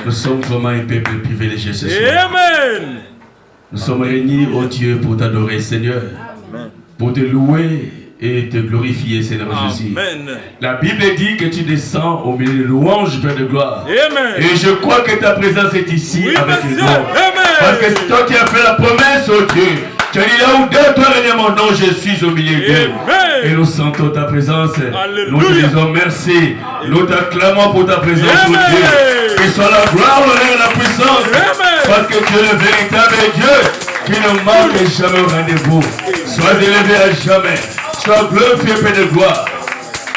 Nous sommes vraiment un peuple privilégié ce soir. Amen. Nous sommes réunis, oh Dieu, pour t'adorer, Seigneur. Amen. Pour te louer et te glorifier, Seigneur Jésus. Amen. La Bible dit que tu descends au milieu de louanges, Père de gloire. Amen. Et je crois que ta présence est ici avec les hommes. Parce que c'est toi qui as fait la promesse, oh Dieu. Tu as dit là où deux, toi, régnez mon nom, je suis au milieu d'eux. Et nous sentons ta présence. Alléluia. Nous te disons merci. Nous t'acclamons pour ta présence, oh Dieu. Que soit la gloire, l'honneur et la puissance. Amen. Parce que tu es le véritable Dieu qui ne manque jamais au rendez-vous. Sois élevé à jamais. Sois glorifié, Père de gloire.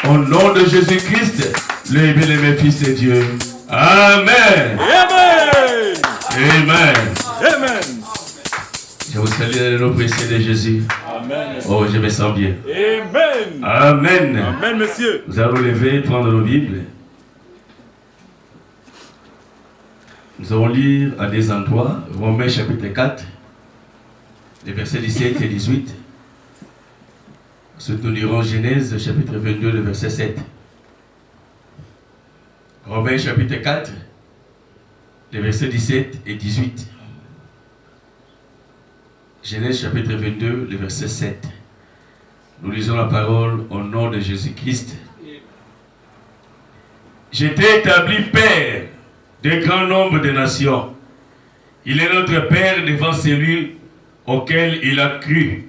Au nom de Jésus-Christ, le bien-aimé Fils de Dieu. Amen. Amen. Amen. Amen. Je vous salue dans le nom précieux de Jésus. Amen. Oh, je me sens bien. Amen. Amen. Amen, monsieur. Nous allons lever, prendre nos Bibles. Nous allons lire à des endroits, Romains chapitre 4, les versets 17 et 18. Ensuite, nous lirons Genèse chapitre 22, le verset 7. Romains chapitre 4, les versets 17 et 18. Genèse chapitre 22, le verset 7. Nous lisons la parole au nom de Jésus-Christ. J'étais établi Père de grand nombre de nations. Il est notre Père devant celui auquel il a cru.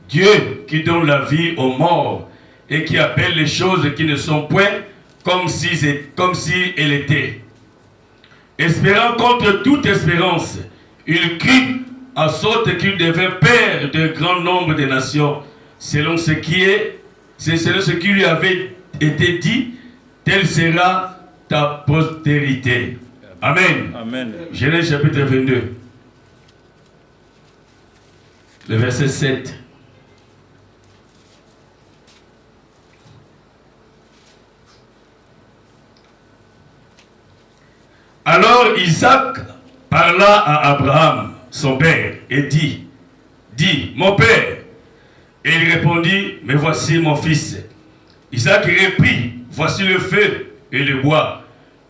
Dieu qui donne la vie aux morts et qui appelle les choses qui ne sont point comme si elles étaient. Espérant contre toute espérance, il crut en sorte qu'il devint Père de grand nombre de nations, selon ce qui lui avait été dit, telle sera ta postérité. Amen. Amen. Genèse chapitre 22, le verset 7. Alors Isaac parla à Abraham, son père, et dit, mon père. Et il répondit, mais voici mon fils. Isaac reprit, voici le feu et le bois,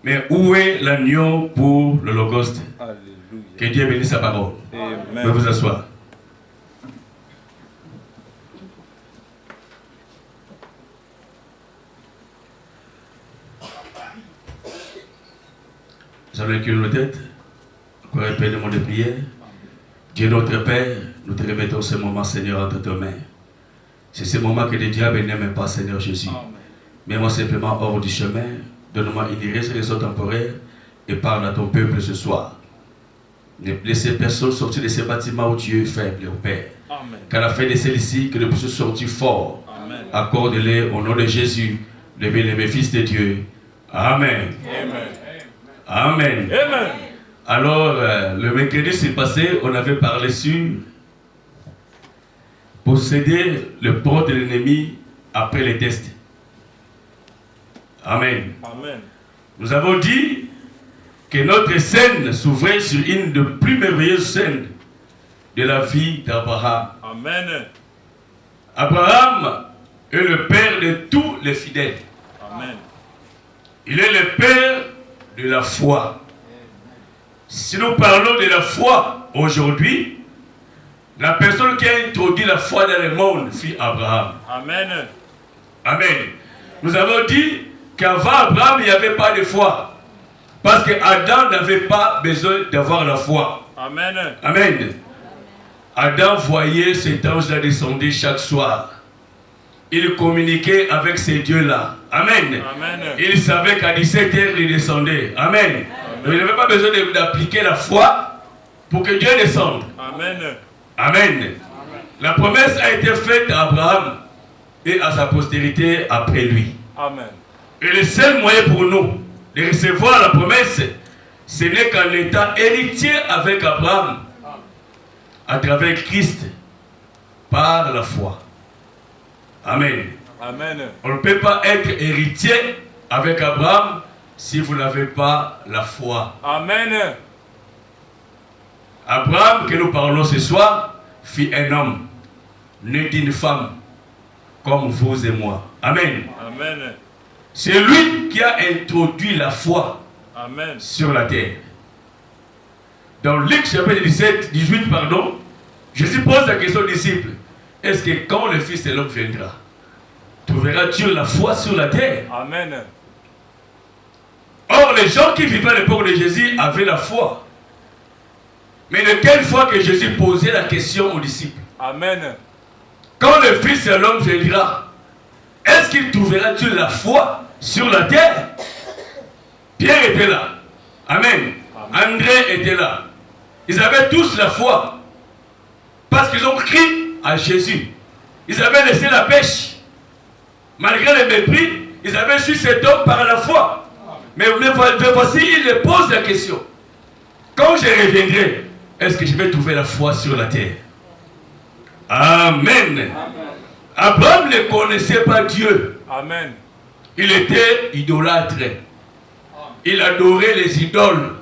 Mais où est l'agneau pour l'Holocauste? Que Dieu bénisse sa parole. Vous pouvez vous asseoir. Nous allons incliner nos têtes. Encore un peu de monde de prière. Dieu notre Père, nous te remettons ce moment, Seigneur, entre tes mains. C'est ce moment que le diable n'aime pas, Seigneur Jésus. Mets-moi simplement hors du chemin. Donne-moi une résurrection temporaire et parle à ton peuple ce soir. Ne laissez personne sortir de ces bâtiments où tu es faible, au Père. Qu'à la fin de celle-ci, que nous puissions sortir fort. Accorde-les au nom de Jésus, le bien-aimé Fils de Dieu. Amen. Amen. Amen. Alors, le mercredi s'est passé, on avait parlé sur posséder le port de l'ennemi après les tests. Amen. Amen. Nous avons dit que notre scène s'ouvrait sur une des plus merveilleuses scènes de la vie d'Abraham. Amen. Abraham est le père de tous les fidèles. Amen. Il est le père de la foi. Si nous parlons de la foi aujourd'hui, la personne qui a introduit la foi dans le monde fut Abraham. Amen. Amen. Nous avons dit qu'avant Abraham, il n'y avait pas de foi. Parce que Adam n'avait pas besoin d'avoir la foi. Amen. Amen. Adam voyait cet ange-là descendre chaque soir. Il communiquait avec ces dieux-là. Amen. Amen. Il savait qu'à 17h, il descendait. Amen. Donc, il n'avait pas besoin d'appliquer la foi pour que Dieu descende. Amen. Amen. La promesse a été faite à Abraham et à sa postérité après lui. Amen. Et le seul moyen pour nous de recevoir la promesse, ce n'est qu'en étant héritier avec Abraham, à travers Christ, par la foi. Amen. Amen. On ne peut pas être héritier avec Abraham si vous n'avez pas la foi. Amen. Abraham, que nous parlons ce soir, fut un homme, né d'une femme, comme vous et moi. Amen. Amen. C'est lui qui a introduit la foi. Amen. Sur la terre. Dans Luc chapitre 18, Jésus pose la question aux disciples. Est-ce que quand le Fils de l'homme viendra, trouveras-tu la foi sur la terre? Amen. Or, les gens qui vivaient à l'époque de Jésus avaient la foi. Mais de quelle foi que Jésus posait la question aux disciples? Amen. Quand le Fils de l'homme viendra, est-ce qu'il trouvera-tu la foi sur la terre? Pierre était là. Amen. Amen. André était là. Ils avaient tous la foi. Parce qu'ils ont cru à Jésus. Ils avaient laissé la pêche. Malgré le mépris, ils avaient su cet homme par la foi. Mais voici, il leur pose la question. Quand je reviendrai, est-ce que je vais trouver la foi sur la terre? Amen. Amen. Abraham ne connaissait pas Dieu. Amen. Il était idolâtre. Il adorait les idoles.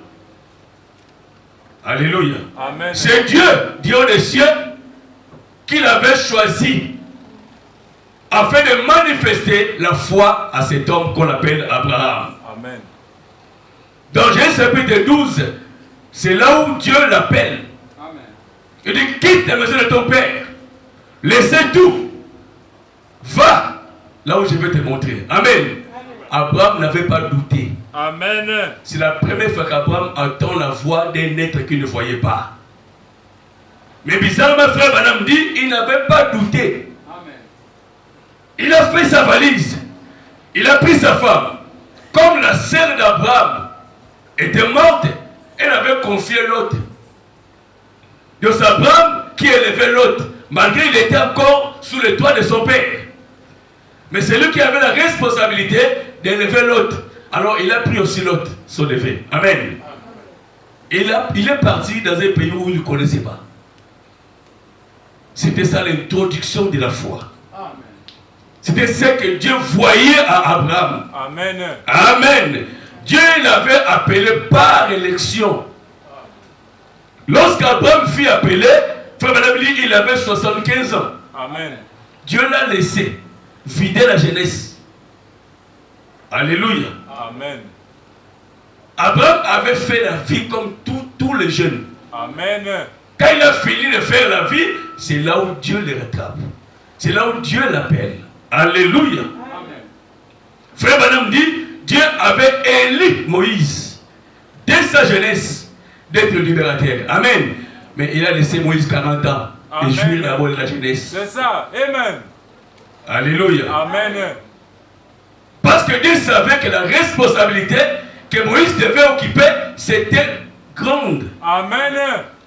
Alléluia. Amen. C'est Dieu, Dieu des cieux, qu'il avait choisi afin de manifester la foi à cet homme qu'on appelle Abraham. Amen. Dans Genèse chapitre 12, c'est là où Dieu l'appelle. Il dit, quitte la maison de ton père, laissez tout, va là où je vais te montrer. Amen. Abraham n'avait pas douté. Amen. C'est la première fois qu'Abraham entend la voix d'un être qu'il ne voyait pas. Mais bizarrement, frère Branham dit, il n'avait pas douté. Amen. Il a fait sa valise. Il a pris sa femme. Comme la sœur d'Abraham était morte, elle avait confié l'autre. Donc c'est Abraham qui élevait l'autre, malgré qu'il était encore sous le toit de son père. Mais c'est lui qui avait la responsabilité d'élever l'autre. Alors il a pris aussi l'autre, son levé. Amen. Il est parti dans un pays où il ne connaissait pas. C'était ça l'introduction de la foi. C'était ce que Dieu voyait à Abraham. Amen. Amen. Dieu l'avait appelé par élection. Lorsqu'Abraham fut appelé, il avait 75 ans. Amen. Dieu l'a laissé vider la jeunesse. Alléluia. Amen. Abraham avait fait la vie comme tous les jeunes. Amen. Quand il a fini de faire la vie, c'est là où Dieu le rattrape. C'est là où Dieu l'appelle. Alléluia. Amen. Frère Branham dit, Dieu avait élu Moïse dès sa jeunesse d'être le libérateur. Amen. Mais il a laissé Moïse 40 ans et jouir d'abord de la jeunesse. C'est ça. Amen. Alléluia. Amen. Parce que Dieu savait que la responsabilité que Moïse devait occuper, c'était grande. Amen.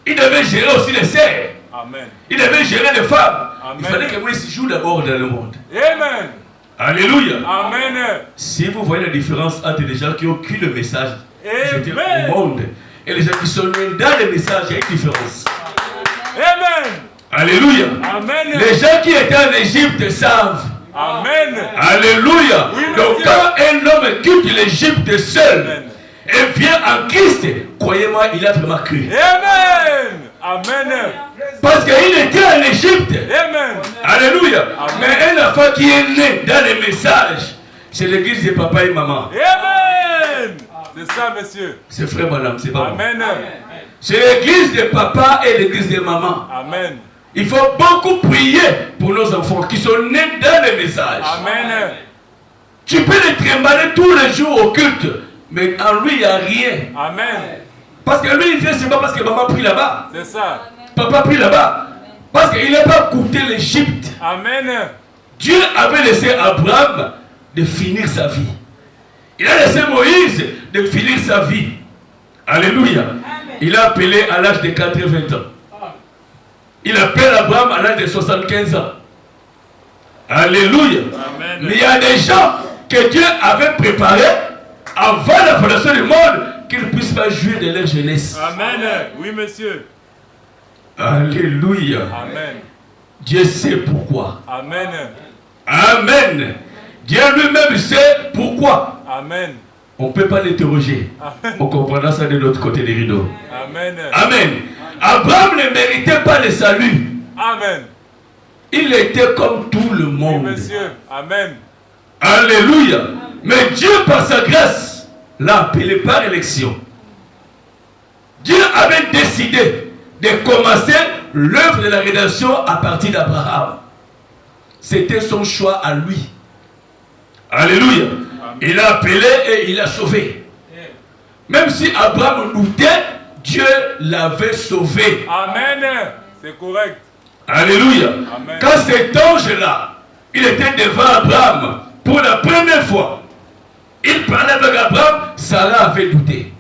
Il devait gérer aussi les serfs. Amen. Il devait gérer les femmes. Amen. Il fallait que Moïse joue d'abord dans le monde. Amen. Alléluia. Amen. Si vous voyez la différence entre les gens qui ont cru le message au monde et les gens qui sont nés dans le message, il y a une différence. Amen. Alléluia. Amen. Les gens qui étaient en Égypte savent. Amen. Alléluia. Oui, donc quand un homme quitte l'Égypte seul et vient en Christ, croyez-moi, il a vraiment cru. Amen. Amen. Parce qu'il était en Égypte. Amen. Alléluia. Amen. Mais un enfant qui est né dans les messages, c'est l'église de papa et maman. Amen. C'est ça, monsieur. C'est frère madame, c'est pas Amen. moi. C'est l'église de papa et l'église de maman. Amen. Il faut beaucoup prier pour nos enfants qui sont nés dans les messages. Amen. Tu peux les trimballer tous les jours au culte, mais en lui, il n'y a rien. Amen. Parce que lui, il vient seulement parce que maman prie là-bas. C'est ça. Papa prie là-bas. Parce qu'il n'a pas coûté l'Égypte. Amen. Dieu avait laissé Abraham de finir sa vie. Il a laissé Moïse de finir sa vie. Alléluia. Amen. Il a appelé à l'âge de 80 ans. Il appelle Abraham à l'âge de 75 ans. Alléluia. Amen. Mais il y a des gens que Dieu avait préparés avant la fondation du monde qu'ils ne puissent pas jouir de leur jeunesse. Amen. Oui, monsieur. Alléluia. Amen. Dieu sait pourquoi. Amen. Amen. Dieu lui-même sait pourquoi. Amen. On ne peut pas l'interroger. On comprendra ça de l'autre côté des rideaux. Amen. Amen. Abraham ne méritait pas le salut. Amen. Il était comme tout le monde. Oui, monsieur. Amen. Alléluia. Mais Dieu, par sa grâce, l'a appelé par élection. Dieu avait décidé de commencer l'œuvre de la rédemption à partir d'Abraham. C'était son choix à lui. Alléluia. Amen. Il a appelé et il a sauvé. Même si Abraham doutait, Dieu l'avait sauvé. Amen. C'est correct. Alléluia. Amen. Quand cet ange-là, il était devant Abraham pour la première fois, il parlait avec Abraham, Sarah avait douté.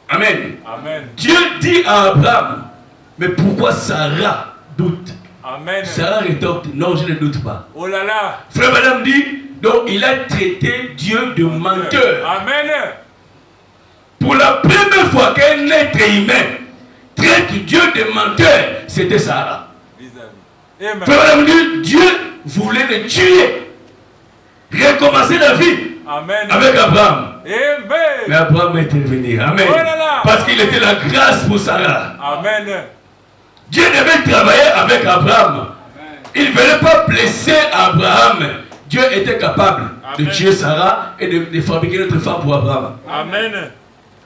Amen. Amen. Dieu dit à Abraham, mais pourquoi Sarah doute? Amen. Sarah rétorque, non, je ne doute pas. Oh là là. Frère madame dit, donc il a traité Dieu de menteur. Amen. Pour la première fois qu'un être humain traite Dieu de menteur, c'était Sarah. Amen. Frère madame dit, Dieu voulait le tuer. Recommencer la vie. Amen. Avec Abraham. Amen. Mais Abraham est intervenu. Amen. Oh là là. Parce qu'il était la grâce pour Sarah. Amen. Dieu devait travailler avec Abraham. Il ne venait pas blesser Abraham. Dieu était capable de tuer Sarah et de fabriquer notre femme pour Abraham. Amen.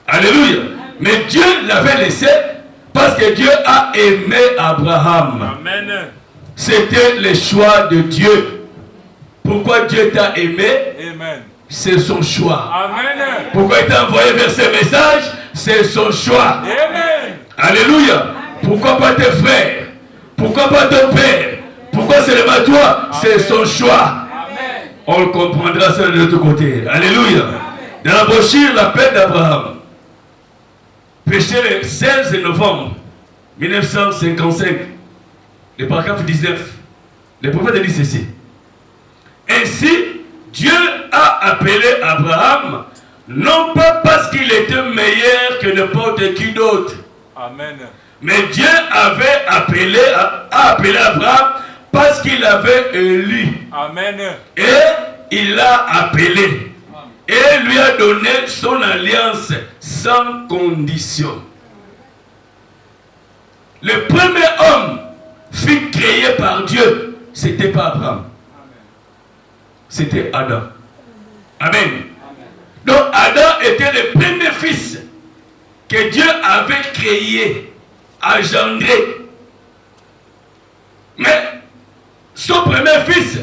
Alléluia. Mais Dieu l'avait laissé parce que Dieu a aimé Abraham. Amen. C'était le choix de Dieu. Pourquoi Dieu t'a aimé? Amen. C'est son choix. Amen. Pourquoi il t'a envoyé vers ce message? C'est son choix. Amen. Alléluia. Pourquoi pas tes frères? Pourquoi pas ton père? Pourquoi seulement toi? C'est son choix. Amen. On le comprendra ça de l'autre côté. Alléluia. Dans la brochure, l'appel d'Abraham, prêché le 16 novembre 1955, le paragraphe 19, le prophète dit ceci. Ainsi, Dieu a appelé Abraham, non pas parce qu'il était meilleur que n'importe qui d'autre. Amen. Mais Dieu avait appelé Abraham parce qu'il avait élu. Amen. Et il l'a appelé. Et lui a donné son alliance sans condition. Le premier homme fut créé par Dieu. C'était pas Abraham. C'était Adam. Amen. Donc Adam était le premier fils que Dieu avait créé, engendré. Mais son premier fils,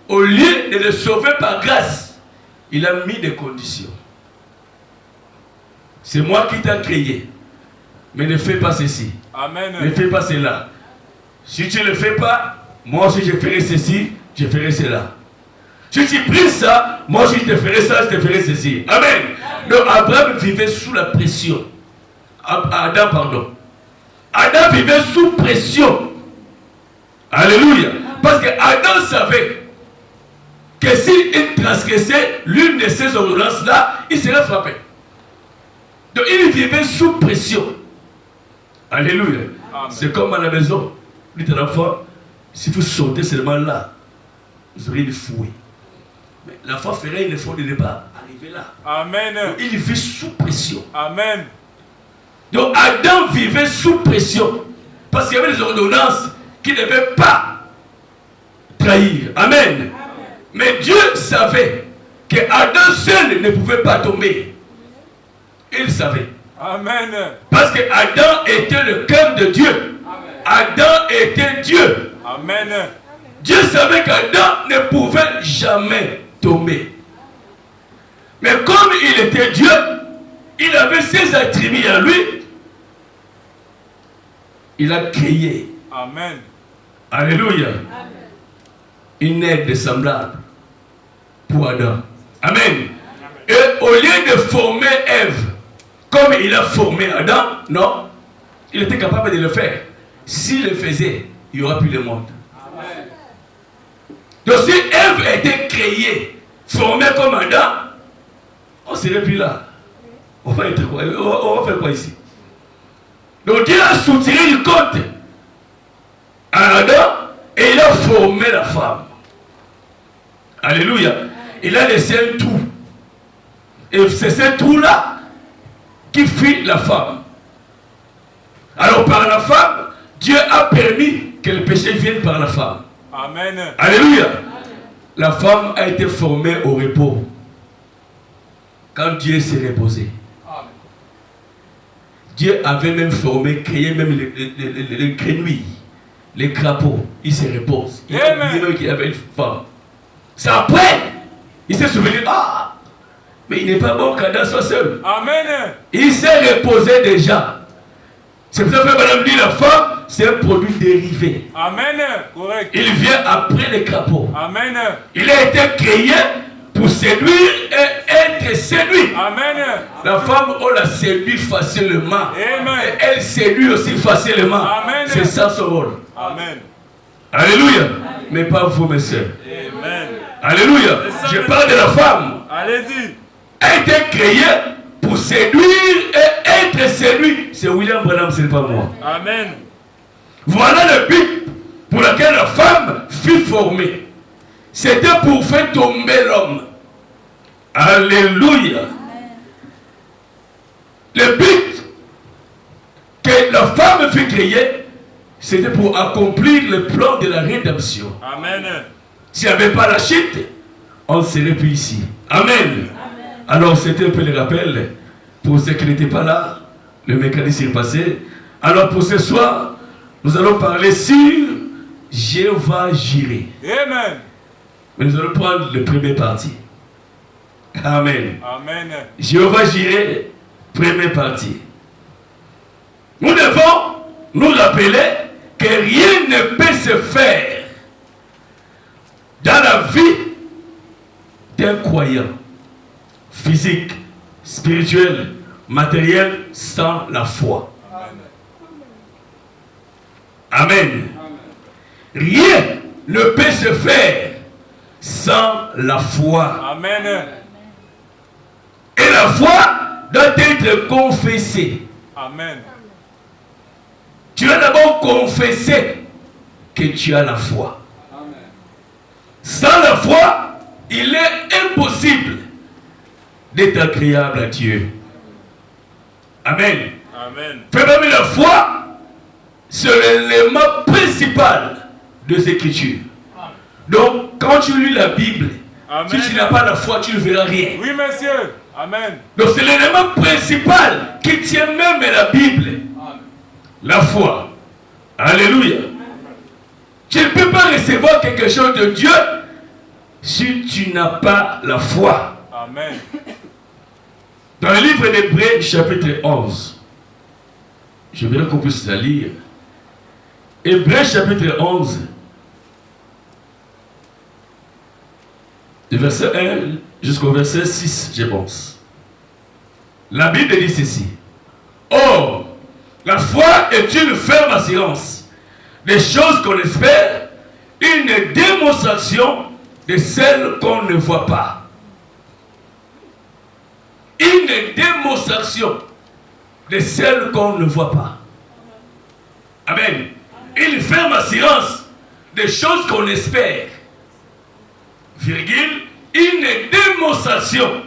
au lieu de le sauver par grâce, il a mis des conditions. C'est moi qui t'ai créé. Mais ne fais pas ceci. Amen. Ne fais pas cela. Si tu ne le fais pas, moi aussi je ferai ceci, je ferai cela. Si tu pries ça, moi aussi je te ferai ça, je te ferai ceci. Amen. Donc Abraham vivait sous la pression. Adam, pardon. Adam vivait sous pression. Alléluia. Parce que Adam savait que s'il transgressait l'une de ces ordonnances-là, il serait frappé. Donc il vivait sous pression. Alléluia. C'est comme à la maison. Lui, ton enfant, si vous sautez seulement là, vous aurez le fouet. Mais l'enfant ferait une effort de ne pas arriver là. Amen. Donc, il vit sous pression. Amen. Donc Adam vivait sous pression. Parce qu'il y avait des ordonnances qu'il ne devait pas trahir. Amen. Mais Dieu savait que Adam seul ne pouvait pas tomber. Il savait. Amen. Parce que Adam était le cœur de Dieu. Adam était Dieu. Amen. Dieu savait qu'Adam ne pouvait jamais tomber. Mais comme il était Dieu, il avait ses attributs à lui. Il a créé. Amen. Alléluia. Une aide semblable pour Adam. Amen. Et au lieu de former Ève, comme il a formé Adam, non, il était capable de le faire. S'il le faisait, il n'y aura plus de monde. Amen. Donc si Ève était créée, formée comme Adam, on ne serait plus là. On va être quoi? On va faire quoi ici? Donc Dieu a soutiré du compte à Adam et il a formé la femme. Alléluia. Il a laissé un trou. Et c'est ce trou-là qui fit la femme. Alors par la femme, Dieu a permis que le péché vienne par la femme. Amen. Alléluia. La femme a été formée au repos. Quand Dieu s'est reposé. Amen. Dieu avait même formé, créé même les grenouilles, les crapauds. Il se repose. Il a oublié même qu'il avait une femme. C'est après, il s'est souvenu, ah, mais il n'est pas bon qu'Adam soit seul. Amen. Il s'est reposé déjà. C'est pour ça que madame dit la femme, c'est un produit dérivé. Amen. Correct. Il vient après les crapauds. Amen. Il a été créé pour séduire et être séduit. Amen. La femme, on la séduit facilement. Amen. Et elle séduit aussi facilement. Amen. C'est ça son rôle. Amen. Alléluia. Amen. Mais pas vous, mes soeurs. Amen. Alléluia. Je parle de la femme. Allez-y. Elle a été créée pour séduire et être séduit. C'est William Branham, ce n'est pas moi. Amen. Voilà le but pour lequel la femme fut formée. C'était pour faire tomber l'homme. Alléluia. Le but que la femme fut créée, c'était pour accomplir le plan de la rédemption. Amen. S'il n'y avait pas la chute, on ne serait plus ici. Amen. Amen. Alors c'était un peu le rappel pour ceux qui n'étaient pas là. Le mécanisme est passé. Alors pour ce soir, nous allons parler sur Jéhovah Jireh. Amen. Mais nous allons prendre le premier parti. Amen. Amen. Jéhovah Jireh, première partie. Nous devons nous rappeler que rien ne peut se faire dans la vie d'un croyant, physique, spirituel, matériel, sans la foi. Amen. Rien ne peut se faire sans la foi. Amen. Et la foi doit être confessée. Amen. Tu dois d'abord confesser que tu as la foi. Amen. Sans la foi, il est impossible d'être agréable à Dieu. Amen. Amen. Premièrement, la foi, c'est l'élément principal des Écritures. Donc, quand tu lis la Bible, amen, si tu n'as pas la foi, tu ne verras rien. Oui, monsieur. Amen. Donc c'est l'élément principal qui tient même la Bible. La foi. Alléluia. Tu ne peux pas recevoir quelque chose de Dieu si tu n'as pas la foi. Amen. Dans le livre d'Hébreux, chapitre 11, je voudrais qu'on puisse la lire. Hébreux, chapitre 11, du verset 1 jusqu'au verset 6, je pense. La Bible dit ceci. Or, la foi est une ferme assurance des choses qu'on espère, une démonstration de celles qu'on ne voit pas. Une démonstration de celles qu'on ne voit pas. Amen. Une ferme assurance des choses qu'on espère. Virgule, une démonstration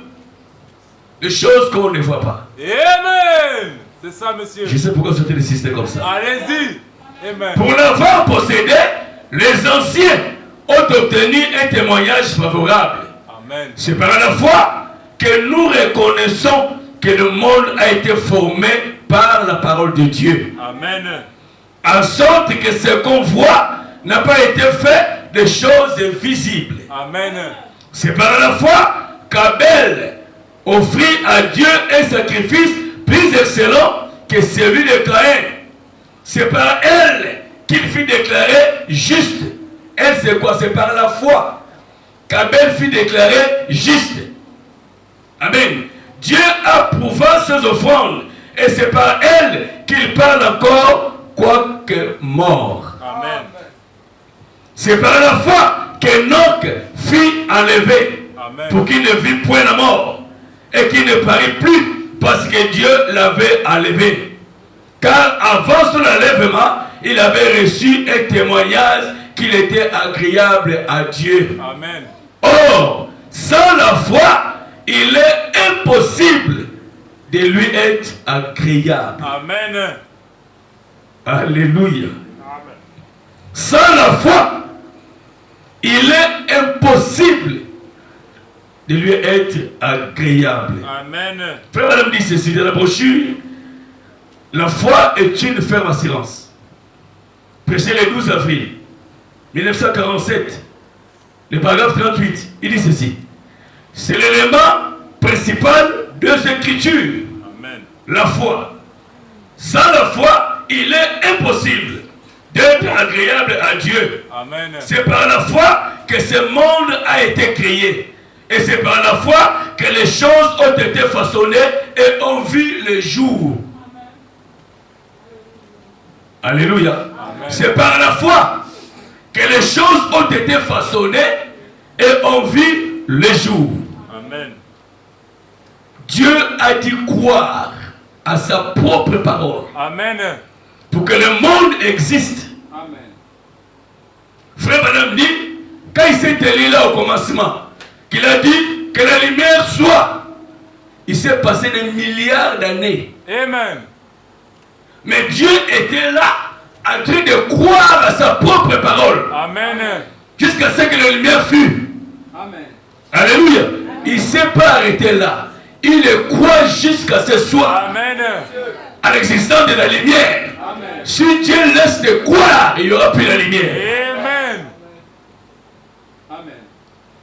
des choses qu'on ne voit pas. Amen. C'est ça, monsieur. Je sais pourquoi c'était insisté comme ça. Allez-y. Amen. Pour l'avoir possédé, les anciens ont obtenu un témoignage favorable. Amen. C'est par la foi que nous reconnaissons que le monde a été formé par la parole de Dieu. Amen. En sorte que ce qu'on voit n'a pas été fait de choses invisibles. Amen. C'est par la foi qu'Abel offrit à Dieu un sacrifice plus excellent que celui de Caïn. C'est par elle qu'il fut déclaré juste. Elle, c'est quoi? C'est par la foi qu'Abel fut déclaré juste. Amen. Dieu approuva ses offrandes et c'est par elle qu'il parle encore quoique mort. Amen. C'est par la foi qu'Enoch fut enlevé. Amen. Pour qu'il ne vit point la mort et qu'il ne parut plus parce que Dieu l'avait enlevé. Car avant son enlèvement, il avait reçu un témoignage qu'il était agréable à Dieu. Amen. Or, sans la foi, il est impossible de lui être agréable. Amen. Alléluia. Amen. Sans la foi, il est impossible de lui être agréable. Amen. Frère Madame dit ceci dans la brochure. La foi est une ferme assurance. Prêché le 12 avril 1947, le paragraphe 38, il dit ceci. C'est l'élément principal de l'écriture. Amen. La foi. Sans la foi, il est impossible d'être agréable à Dieu. Amen. C'est par la foi que ce monde a été créé. Et c'est par la foi que les choses ont été façonnées et ont vu le jour. Alléluia. Amen. C'est par la foi que les choses ont été façonnées et ont vu le jour. Amen. Dieu a dit croire à sa propre parole. Amen. Pour que le monde existe. Amen. Frère Madame dit, quand il s'est élu là au commencement, qu'il a dit que la lumière soit, il s'est passé des milliards d'années. Amen. Mais Dieu était là, en train de croire à sa propre parole. Amen. Jusqu'à ce que la lumière fût. Amen. Alléluia. Il ne s'est pas arrêté là. Il le croit jusqu'à ce soir. Amen. À l'existence de la lumière. Amen. Si Dieu laisse de croire, il n'y aura plus la lumière. Amen. Amen.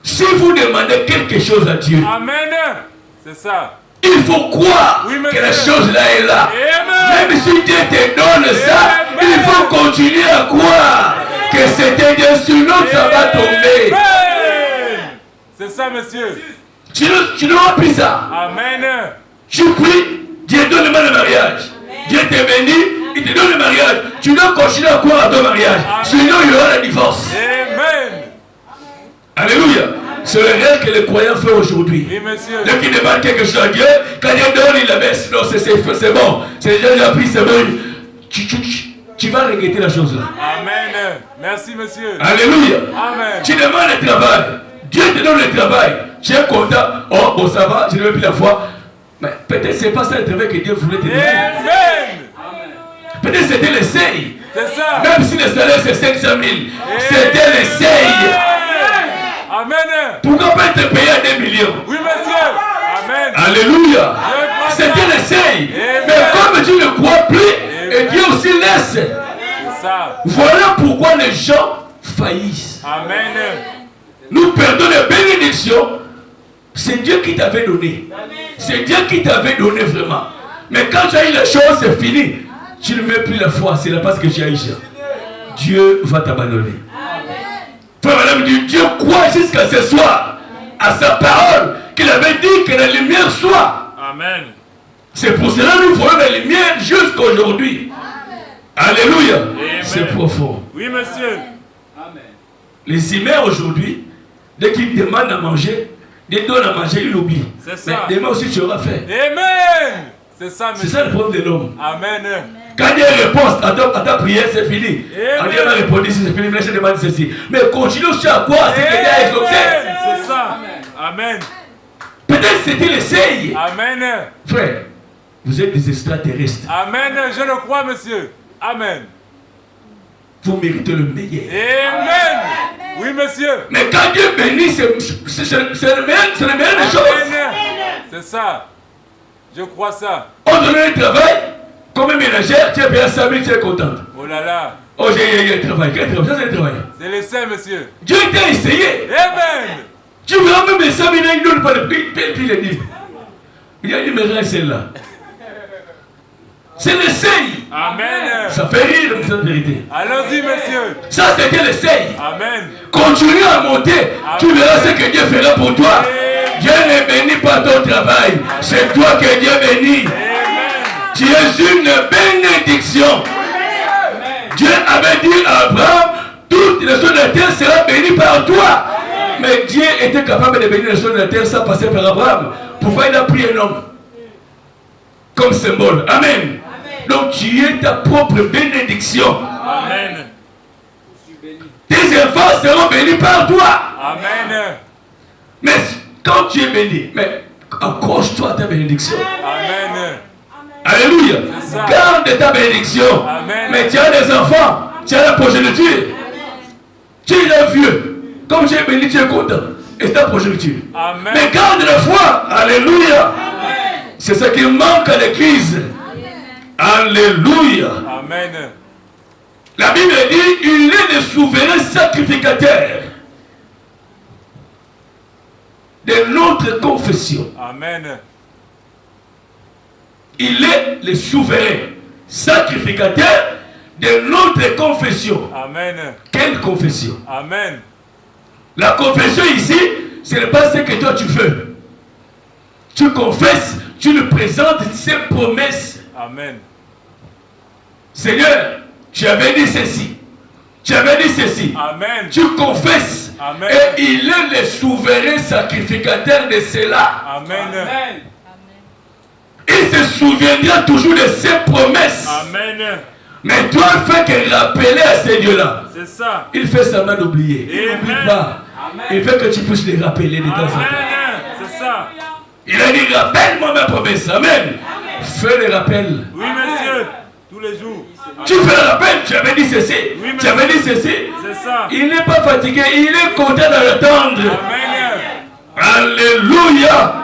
Si vous demandez quelque chose à Dieu, Amen. C'est ça. il faut croire Oui, que la monsieur. chose là est là. Amen. Même si Dieu te donne ça, Amen. il faut continuer à croire que c'était Dieu, sinon ça va tomber. Amen. C'est ça, monsieur. Tu n'auras plus ça. Amen. Tu pries, Dieu donne-moi le mariage. Dieu te bénit, il te donne le mariage. Tu dois continuer à croire à ton mariage. Amen. Sinon il y aura la divorce. Amen. Alléluia. C'est le rêve que les croyants font aujourd'hui. Oui, monsieur. Dès qu'ils demandent quelque chose à Dieu, quand Dieu donne, il la baisse. Non, c'est bon. C'est déjà pris, c'est bon. Tu vas regretter la chose là. Amen. Merci, monsieur. Alléluia. Amen. Tu demandes le travail. Dieu te donne le travail. Tu es content. Oh, bon, ça va, je ne veux plus la foi. Mais peut-être c'est pas ça le travail que Dieu voulait te donner. Amen. Peut-être c'était l'essai. C'est ça. Même si le salaire c'est 500 000, c'était l'essai. Amen. Pourquoi pas te payer à 2 millions? Oui, monsieur. Amen. Alléluia. C'était l'essai. Mais comme tu ne crois plus, et Dieu aussi laisse. Ça. Voilà pourquoi les gens faillissent. Amen. Nous perdons les bénédictions. C'est Dieu qui t'avait donné. C'est Dieu qui t'avait donné vraiment. Mais quand tu as eu les choses, c'est fini. Tu ne mets plus la foi. C'est là parce que tu as eu ça. Dieu va t'abandonner. Frère, madame, Dieu croit jusqu'à ce soir à sa parole qu'il avait dit que la lumière soit. Amen. C'est pour cela que nous voyons la lumière jusqu'à aujourd'hui. Alléluia. C'est profond. Oui, monsieur. Les humains aujourd'hui, dès qu'ils demandent à manger, dès qu'ils donnent à manger, ils l'oublient. C'est ça. Mais demain aussi tu auras fait. Amen. C'est ça, monsieur. C'est ça le problème de l'homme. Amen. Quand Dieu répond à ta prière, c'est fini. Quand Dieu va répondre, c'est fini, je demande ceci. Mais continue aussi à quoi? C'est que Dieu a exaucé. C'est ça. Amen. Peut-être c'était l'essai. Amen. Frère, vous êtes des extraterrestres. Amen. Je le crois, monsieur. Amen. Vous méritez le meilleur. Amen. Oui, monsieur. Mais quand Dieu bénit, c'est le meilleur des choses. C'est ça. Je crois ça. On donne un travail, comme un ménagère, tu es payé 100 000, tu es contente. Oh là là. Oh, j'ai un travail. Quel travail? Ça, c'est le travail. C'est l'essai, monsieur. Dieu t'a essayé. Amen. Tu verras même les 100 000, ils ne donnent pas de prix, puis les livres. Il a dit, mais là, celle-là. C'est l'essai. Amen. Ça fait rire, mais c'est la vérité. Allons-y, monsieur. Ça, c'était l'essai. Amen. Continue à monter. Amen. Tu verras ce que Dieu fera pour toi. Amen. Dieu ne bénit pas ton travail. C'est toi que Dieu bénit. Amen. Tu es une bénédiction. Amen. Dieu avait dit à Abraham, toutes les choses de la terre seront bénies par toi. Amen. Mais Dieu était capable de bénir les choses de la terre sans passer par Abraham. Pourquoi il a pris un homme comme symbole? Amen. Donc tu es ta propre bénédiction. Amen. Tes enfants seront bénis par toi. Amen. Mais quand tu es béni, mais accroche-toi à ta bénédiction. Amen. Alléluia. Garde ta bénédiction. Amen. Mais tu as des enfants, tu as la progéniture. Tu es vieux. Comme tu es béni, tu es content. Et c'est ta progéniture. Amen. Mais garde la foi. Alléluia. C'est ce qui manque à l'église. Alléluia. Amen. La Bible dit, il est le souverain sacrificateur de notre confession. Amen. Il est le souverain sacrificateur de notre confession. Amen. Quelle confession? Amen. La confession ici, ce n'est pas ce que toi tu veux. Tu confesses, tu lui présentes ses promesses. Amen. Seigneur, tu avais dit ceci. Tu avais dit ceci. Amen. Tu confesses. Amen. Et il est le souverain sacrificateur de cela. Amen. Il se souviendra toujours de ses promesses. Amen. Mais toi, il fait que rappeler à ces dieux-là. C'est ça. Il fait seulement d'oublier. Il Amen. n'oublie pas. Il fait que tu puisses les rappeler de temps en temps. Amen. C'est ça. Il a dit, rappelle-moi ma promesse. Amen. Fais le rappel. Oui, monsieur. Tous les jours. Tu fais le rappel. Tu avais dit ceci. Oui, tu avais dit ceci. C'est ça. Il n'est pas fatigué. Il est content d'attendre. Amen. Alléluia.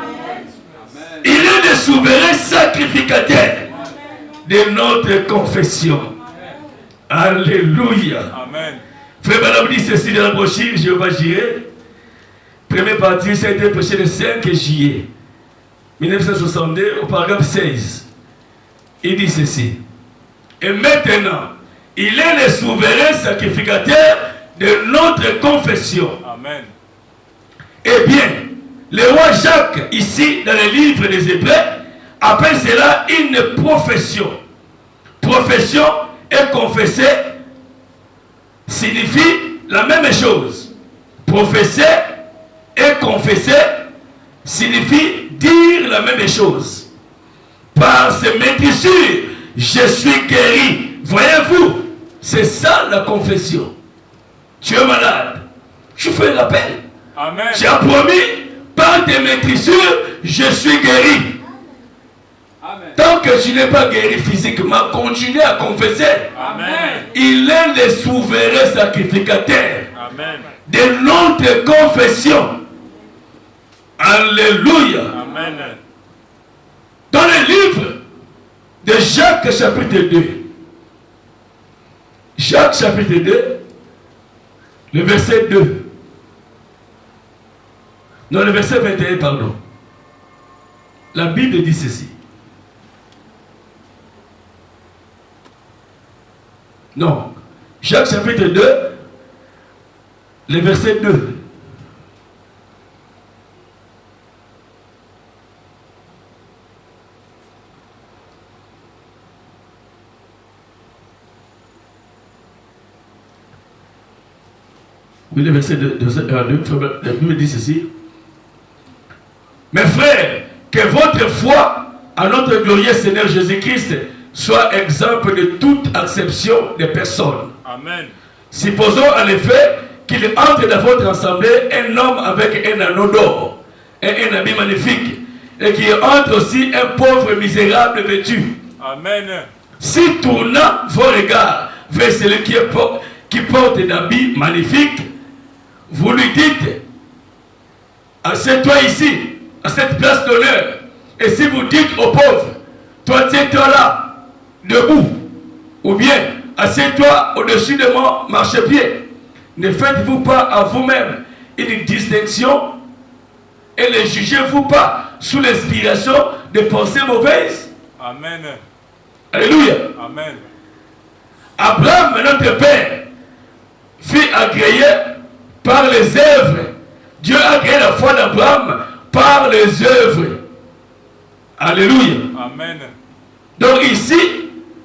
Il est le souverain sacrificateur de notre confession. Alléluia. Amen. Frère Madame dit ceci dans la brochure, Jéhovah Jireh. Première partie, ça a été prêché le 5 juillet 1962 au paragraphe 16. Il dit ceci. Et maintenant, il est le souverain sacrificateur de notre confession. Amen. Eh bien, le roi Jacques, ici, dans le livre des Hébreux, appelle cela une profession. Profession et confesser signifie la même chose. Professer et confesser signifie dire la même chose. Par ces maîtrisures, je suis guéri. Voyez-vous, c'est ça la confession. Tu es malade. Tu fais l'appel. Amen. Tu as promis, par tes maîtrisures, je suis guéri. Amen. Tant que tu n'es pas guéri physiquement, continue à confesser. Amen. Il est le souverain sacrificateur Amen. de notre confession. Alléluia. Amen. Dans le livre de Jacques chapitre 2, Jacques chapitre 2, le verset 2. Non, le verset 21, pardon. La Bible dit ceci. Non, Jacques chapitre 2, le verset 2. Oui, le verset 2, la Bible dit ceci. Mes frères, que votre foi à notre glorieux Seigneur Jésus-Christ soit exemple de toute acception des personnes. Amen. Supposons en effet qu'il entre dans votre assemblée un homme avec un anneau d'or et un habit magnifique, et qu'il entre aussi un pauvre misérable vêtu. Amen. Si tournant vos regards vers celui qui porte un habit magnifique, vous lui dites, assieds-toi ici, à cette place d'honneur. Et si vous dites aux pauvres, toi tiens-toi là, debout, ou bien assieds-toi au-dessus de mon marchepied, ne faites-vous pas à vous-même une distinction et ne jugez-vous pas sous l'inspiration de pensées mauvaises? Amen. Alléluia. Amen. Abraham, notre père, fut agréé par les œuvres. Dieu a agréé la foi d'Abraham par les œuvres. Alléluia. Amen. Donc ici,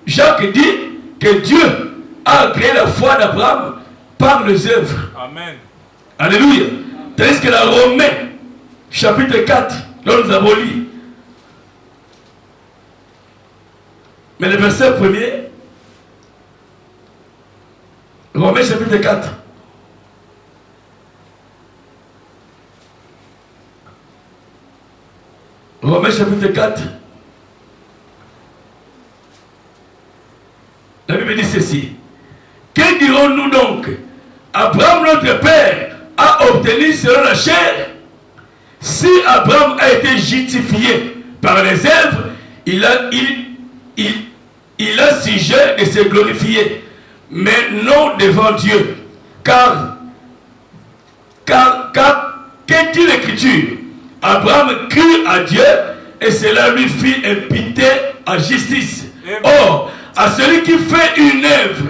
Jacques dit que Dieu a agréé la foi d'Abraham par les œuvres. Amen. Alléluia. Tandis que la Romains, chapitre 4, là nous avons lu. Mais le verset premier, Romains chapitre 4. Romains chapitre 4. La Bible dit ceci. Que dirons-nous donc? Abraham, notre père, a obtenu selon la chair. Si Abraham a été justifié par les œuvres, il a sujet de se glorifier, mais non devant Dieu. Car que dit l'Écriture? Abraham crut à Dieu et cela lui fit imputer à justice. Or, à celui qui fait une œuvre,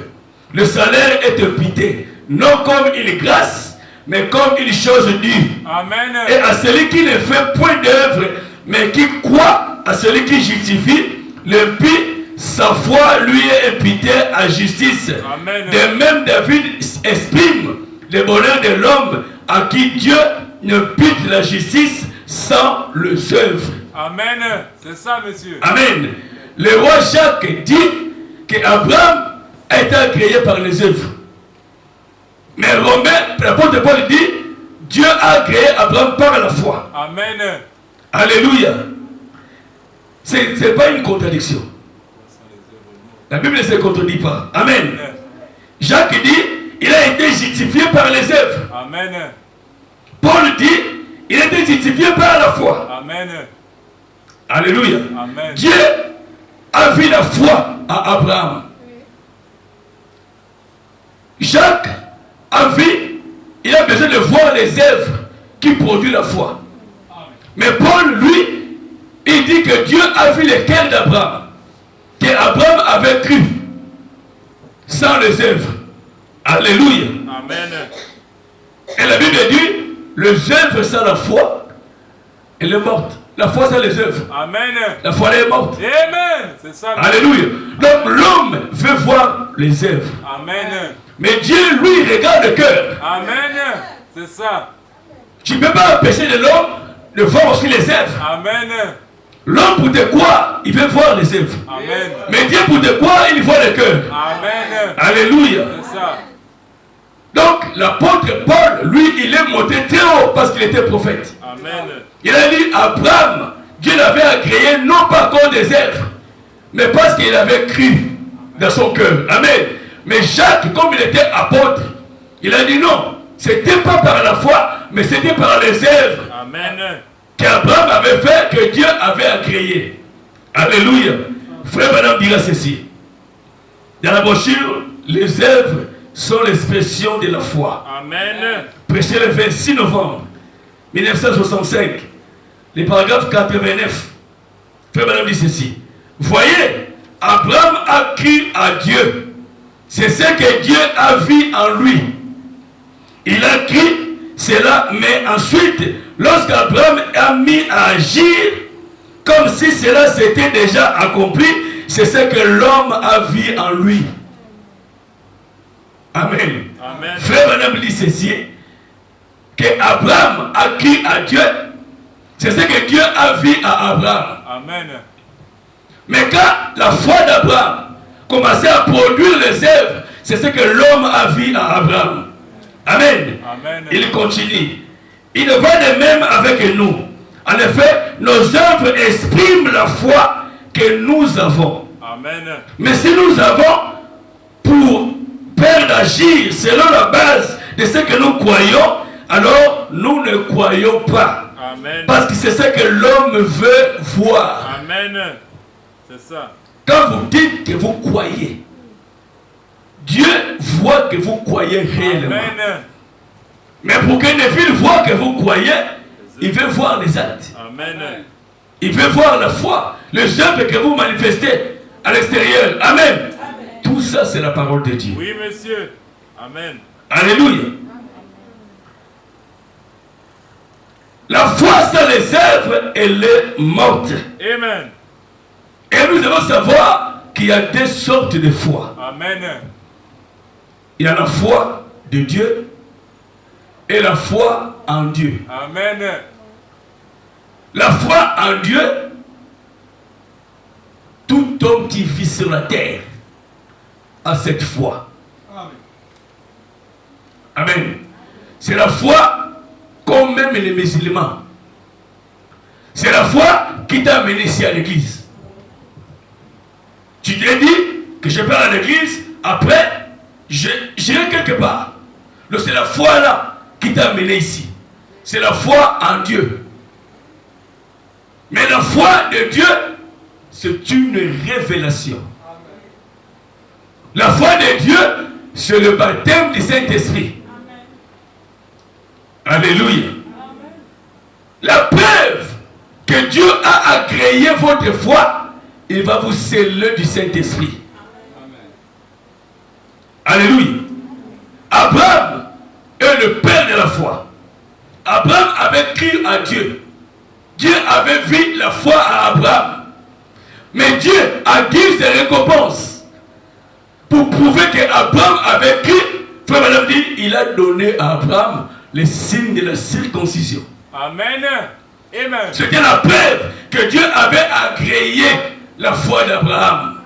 le salaire est imputé, non comme une grâce, mais comme une chose due. Amen. Et à celui qui ne fait point d'œuvre, mais qui croit à celui qui justifie, l'impie, sa foi lui est imputée à justice. Amen. De même, David exprime le bonheur de l'homme à qui Dieu ne pute la justice sans le œuvres. Amen. C'est ça, monsieur. Amen. Le roi Jacques dit qu'Abraham a été agréé par les œuvres. Mais Romain, l'apôtre Paul dit, Dieu a agréé Abraham par la foi. Amen. Alléluia. Ce n'est pas une contradiction. La Bible ne se contredit pas. Amen. Jacques dit, il a été justifié par les œuvres. Amen. Paul dit, il a été justifié par la foi. Amen. Alléluia. Amen. Dieu a vu la foi à Abraham. Jacques a vu, il a besoin de voir les œuvres qui produisent la foi. Mais Paul, lui, il dit que Dieu a vu les cœurs d'Abraham. Qu'Abraham avait cru sans les œuvres. Alléluia. Amen. Et la Bible dit, les œuvres sans la foi, elle est morte. La foi sans les œuvres. Amen. La foi elle est morte. Amen. C'est ça. Alléluia. Donc l'homme veut voir les œuvres. Amen. Mais Dieu, lui, regarde le cœur. Amen. C'est ça. Tu ne peux pas empêcher de l'homme de voir aussi les œuvres. Amen. L'homme pour te croire, il veut voir les œuvres. Amen. Mais Dieu pour te croire, il voit le cœur. Amen. Alléluia. C'est ça. Donc l'apôtre Paul, lui, il est monté très haut parce qu'il était prophète. Amen. Il a dit, Abraham, Dieu l'avait agréé non pas à cause des œuvres, mais parce qu'il avait cru dans son cœur. Amen. Mais Jacques, comme il était apôtre, il a dit non, c'était pas par la foi, mais c'était par les œuvres. Amen. qu'Abraham avait fait, que Dieu avait agréé. Alléluia. Frère Madame dira ceci. Dans la brochure, les œuvres sont l'expression de la foi. Amen. Prêché le 26 novembre 1965, le paragraphe 89. Frère Madame dit ceci. Voyez, Abraham a cru à Dieu. C'est ce que Dieu a vu en lui. Il a cru cela, mais ensuite, lorsqu'Abraham a mis à agir, comme si cela s'était déjà accompli, c'est ce que l'homme a vu en lui. Amen. Amen. Frère Madame dit ceci, que Abraham a cru à Dieu, c'est ce que Dieu a vu à Abraham. Amen. Mais quand la foi d'Abraham commençait à produire les œuvres, c'est ce que l'homme a vu à Abraham. Amen. Amen. Il continue. Il va de même avec nous. En effet, nos œuvres expriment la foi que nous avons. Amen. Mais si nous avons pour peur d'agir selon la base de ce que nous croyons, alors nous ne croyons pas. Amen. Parce que c'est ce que l'homme veut voir. Amen. C'est ça. Quand vous dites que vous croyez, Dieu voit que vous croyez réellement. Amen. Mais pour que Neville voit que vous croyez, il veut voir les actes. Amen. Il veut voir la foi, les œuvres que vous manifestez à l'extérieur. Amen. Tout ça, c'est la parole de Dieu. Oui, monsieur. Amen. Alléluia. La foi sans les œuvres, elle est morte. Amen. Et nous devons savoir qu'il y a deux sortes de foi. Amen. Il y a la foi de Dieu et la foi en Dieu. Amen. La foi en Dieu, tout homme qui vit sur la terre a cette foi. Amen. C'est la foi comme même les musulmans. C'est la foi qui t'a amené ici à l'église. Tu t'es dit que je pars à l'église, après, j'irai quelque part. Donc c'est la foi là qui t'a amené ici. C'est la foi en Dieu. Mais la foi de Dieu, c'est une révélation. La foi de Dieu, c'est le baptême du Saint-Esprit. Alléluia. La preuve que Dieu a agréé votre foi, il va vous sceller du Saint-Esprit. Alléluia. Abraham est le père de la foi. Abraham avait cru à Dieu. Dieu avait vu la foi à Abraham. Mais Dieu a dit ses récompenses. Pour prouver qu'Abraham avait cru, frère Madame dit, il a donné à Abraham les signes de la circoncision. Amen. Amen. C'était la preuve que Dieu avait agréé la foi d'Abraham.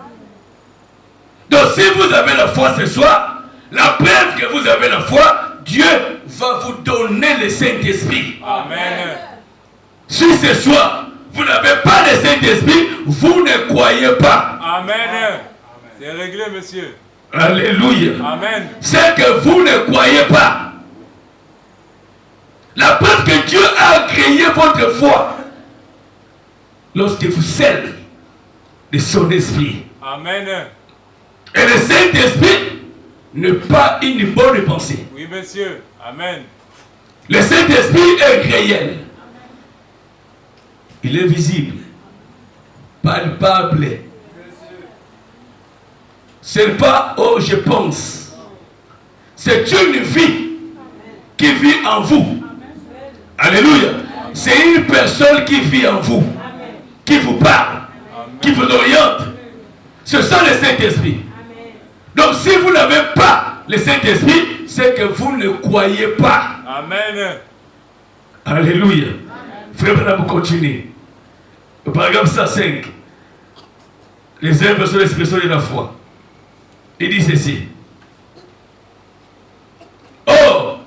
Donc si vous avez la foi ce soir, la preuve que vous avez la foi, Dieu va vous donner le Saint-Esprit. Amen. Si ce soir, vous n'avez pas le Saint-Esprit, vous ne croyez pas. Amen. C'est réglé, monsieur. Alléluia. Amen. C'est que vous ne croyez pas. La preuve que Dieu a agréé votre foi lorsque vous scellez de son esprit. Amen. Et le Saint-Esprit n'est pas une bonne pensée. Oui, monsieur. Amen. Le Saint-Esprit est réel. Il est visible, palpable. Ce n'est pas « oh, je pense ». C'est une vie qui vit en vous. Alléluia. C'est une personne qui vit en vous, qui vous parle, qui vous oriente. Ce sont les Saint-Esprit. Donc si vous n'avez pas le Saint-Esprit, c'est que vous ne croyez pas. Amen. Alléluia. Frère Branham continue. Au paragraphe 105. Les œuvres sont l'expression de la foi. Il dit ceci. Or,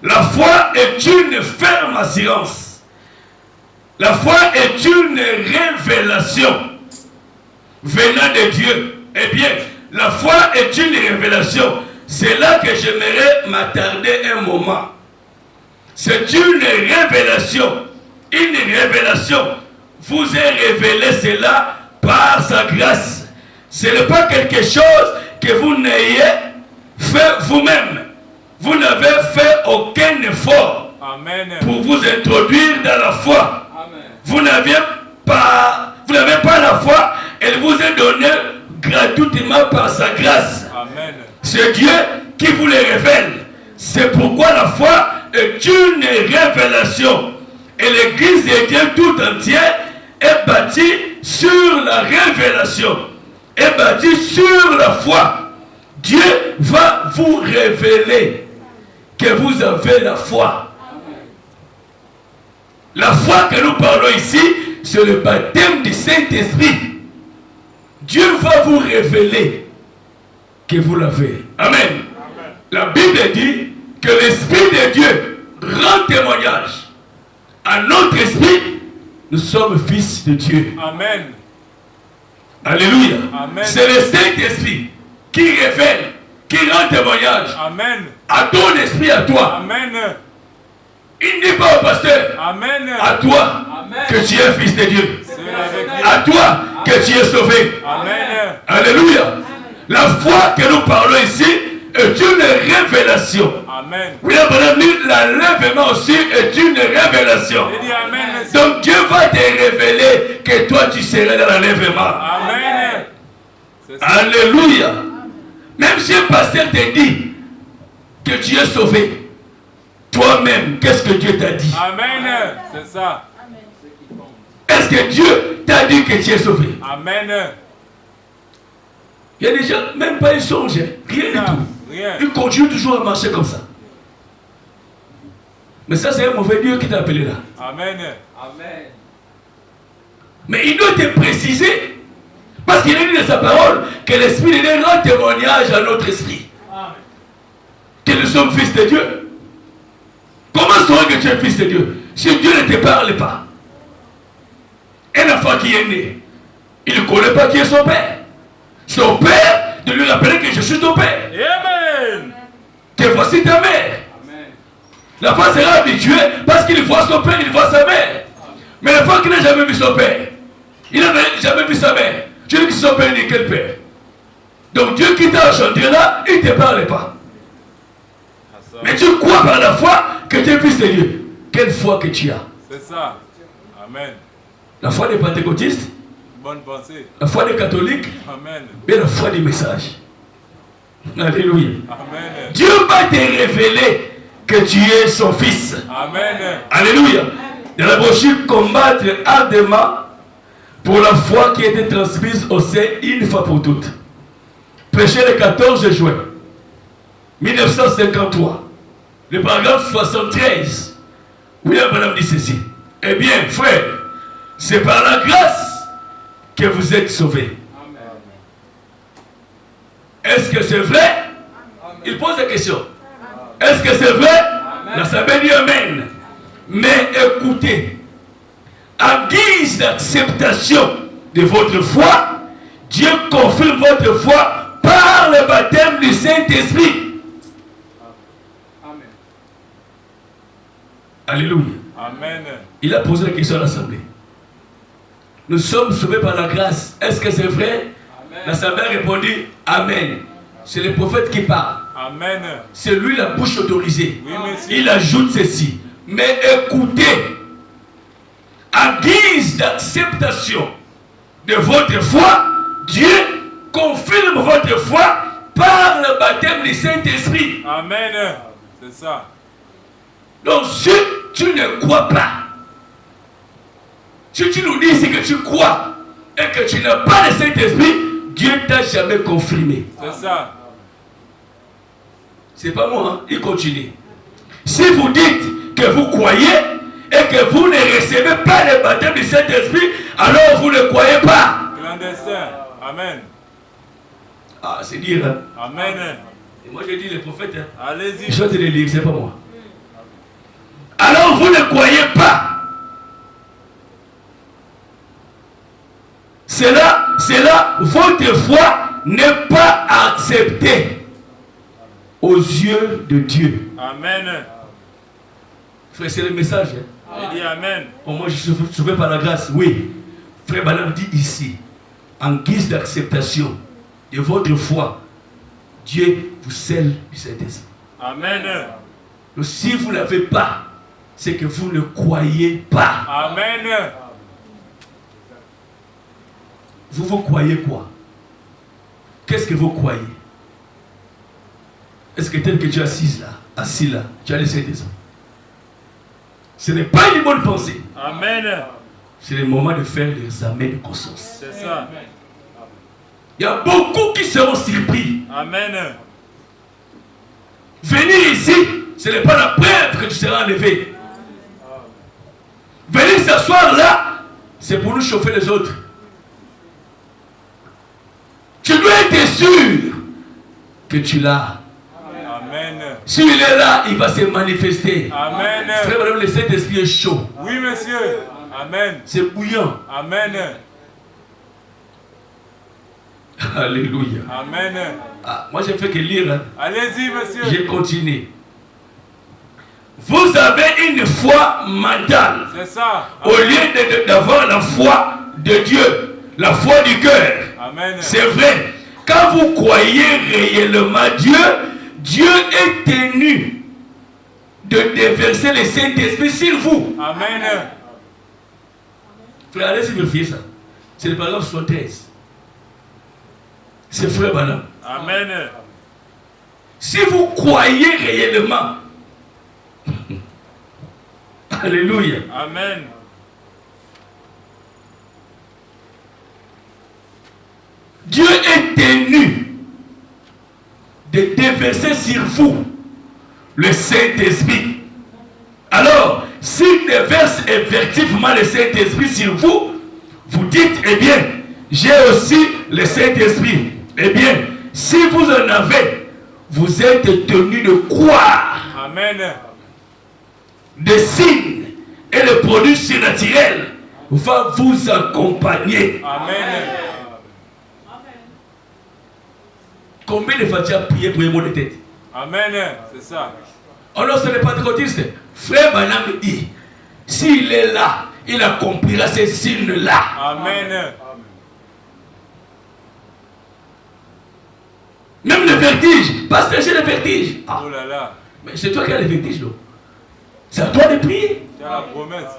la foi est une ferme assurance. La foi est une révélation venant de Dieu. Eh bien, la foi est une révélation. C'est là que j'aimerais m'attarder un moment. C'est une révélation une révélation vous est révélée, cela par sa grâce. Ce n'est pas quelque chose que vous n'ayez fait vous-même. Vous n'avez fait aucun effort pour vous introduire dans la foi. Vous n'avez pas la foi, elle vous est donnée gratuitement par sa grâce. C'est Dieu qui vous les révèle. C'est pourquoi la foi est une révélation. Et l'église de Dieu tout entière est bâtie sur la révélation, est bâtie sur la foi. Dieu va vous révéler que vous avez la foi. La foi que nous parlons ici, c'est le baptême du Saint-Esprit. Dieu va vous révéler que vous l'avez. Amen. La Bible dit que l'Esprit de Dieu rend témoignage à notre esprit, nous sommes fils de Dieu. Amen. Alléluia. Amen. C'est le Saint-Esprit qui révèle, qui rend témoignage. Amen. À ton esprit, à toi. Amen. Il ne dit pas au pasteur. Amen. À toi. Amen. Que tu es fils de Dieu. À toi que tu es sauvé. Amen. Alléluia. La foi que nous parlons ici est une révélation. Amen. Oui, l'enlèvement aussi est une révélation. Amen. Donc Dieu va te révéler que toi tu seras dans l'enlèvement. Amen. Alléluia. Même si un pasteur te dit que tu es sauvé, toi-même, qu'est-ce que Dieu t'a dit? Amen. C'est ça. Est-ce que Dieu t'a dit que tu es sauvé? Amen. Il y a des gens, même pas ils songent, rien du tout. Rien. Ils continuent toujours à marcher comme ça. Mais ça, c'est un mauvais Dieu qui t'a appelé là. Amen. Amen. Mais il doit te préciser, parce qu'il a dit dans sa parole que l'Esprit de Dieu rend témoignage à notre esprit. Amen. Que nous sommes fils de Dieu. Comment saurais que tu es fils de Dieu si Dieu ne te parle pas? Un enfant qui est né, il ne connaît pas qui est son père. Son père, de lui rappeler que je suis ton père. Amen. Que voici ta mère. Amen. L'enfant sera habitué parce qu'il voit son père, il voit sa mère. Mais l'enfant qui n'a jamais vu son père, il n'a jamais vu sa mère. Tu dis que son père n'est quel père? Donc Dieu qui t'a enchanté là, il ne te parle pas. Mais tu crois par la foi que tu es fils de Dieu. Quelle foi que tu as? C'est ça. Amen. La foi des pentecôtistes, Bonne pensée. la foi des catholiques, Amen. mais la foi du message. Alléluia. Amen. Dieu va te révéler que tu es son fils. Amen. Alléluia. Dans la brochure combattre ardemment pour la foi qui a été transmise au sein une fois pour toutes. Prêché le 14 juin 1953. Le paragraphe 73. William Branham dit ceci. Eh bien, frère, c'est par la grâce que vous êtes sauvés. Est-ce que c'est vrai? Il pose la question. Est-ce que c'est vrai? La Sainte dit Amen. Mais écoutez, en guise d'acceptation de votre foi, Dieu confirme votre foi par le baptême du Saint-Esprit. Amen. Alléluia. Amen. Il a posé la question à l'Assemblée. Nous sommes sauvés par la grâce. Est-ce que c'est vrai? L'Assemblée a répondu Amen. C'est le prophète qui parle. Amen. C'est lui la bouche autorisée. Oui, monsieur. Il ajoute ceci. Mais écoutez, en guise d'acceptation de votre foi, Dieu confirme votre foi par le baptême du Saint-Esprit. Amen. C'est ça. Donc si tu ne crois pas, si tu nous dis c'est que tu crois et que tu n'as pas le Saint-Esprit, Dieu t'a jamais confirmé. C'est ça. C'est pas moi, hein? Il continue. Si vous dites que vous croyez et que vous ne recevez pas le baptême du Saint-Esprit, alors vous ne croyez pas. Clandestin. Amen. Ah, c'est dire, hein? Amen. Et moi je dis les prophètes, hein? Allez-y. Je vais te les lire, c'est pas moi. Alors vous ne croyez pas. C'est là, votre foi n'est pas acceptée aux yeux de Dieu. Amen. Frère, c'est le message. Hein? Il dit Amen. Oh, moi, je suis sauvé par la grâce. Oui. Frère Branham dit ici, en guise d'acceptation de votre foi, Dieu vous scelle du Saint-Esprit. Amen. Donc, si vous ne l'avez pas, c'est que vous ne croyez pas. Amen. Vous croyez quoi? Qu'est-ce que vous croyez? Est-ce que tel que tu es assis là, tu as le Saint-Esprit? Ce n'est pas une bonne pensée. Amen. C'est le moment de faire l'examen de conscience. C'est ça. Il y a beaucoup qui seront surpris. Amen. Venir ici, ce n'est pas la preuve que tu seras enlevé. Venir s'asseoir là, c'est pour nous chauffer les autres. Tu dois être sûr que tu l'as. Amen. S'il est là, il va se manifester. Amen. Frère, madame, le Saint-Esprit est chaud. Oui, monsieur. Amen. C'est bouillant. Amen. Alléluia. Amen. Ah, moi, j'ai fait que lire. Hein. Allez-y, monsieur. J'ai continué. Vous avez une foi mentale. C'est ça. Au lieu d'avoir la foi de Dieu, la foi du cœur. Amen. C'est vrai. Quand vous croyez réellement Dieu, Dieu est tenu de déverser le Saint-Esprit sur vous. Amen. Frère, allez vérifier ça. C'est le paragraphe 73. C'est frère Branham. Amen. Si vous croyez réellement, alléluia. Amen. Dieu est tenu de déverser sur vous le Saint-Esprit. Alors, s'il déverse effectivement le Saint-Esprit sur vous, vous dites, eh bien, j'ai aussi le Saint-Esprit. Eh bien, si vous en avez, vous êtes tenu de croire. Amen. Des signes et le produit surnaturel va vous accompagner. Amen. Combien de fois tu as prié pour les maux de tête? Amen. C'est ça. Alors ce n'est pas pentecôtiste. Frère Branham me dit, s'il est là, il accomplira ces signes-là. Amen. Même le vertige. Pasteur, j'ai le vertige. Ah, Oh là là. mais c'est toi qui as le vertige, non? C'est à toi de prier. Tu as la promesse.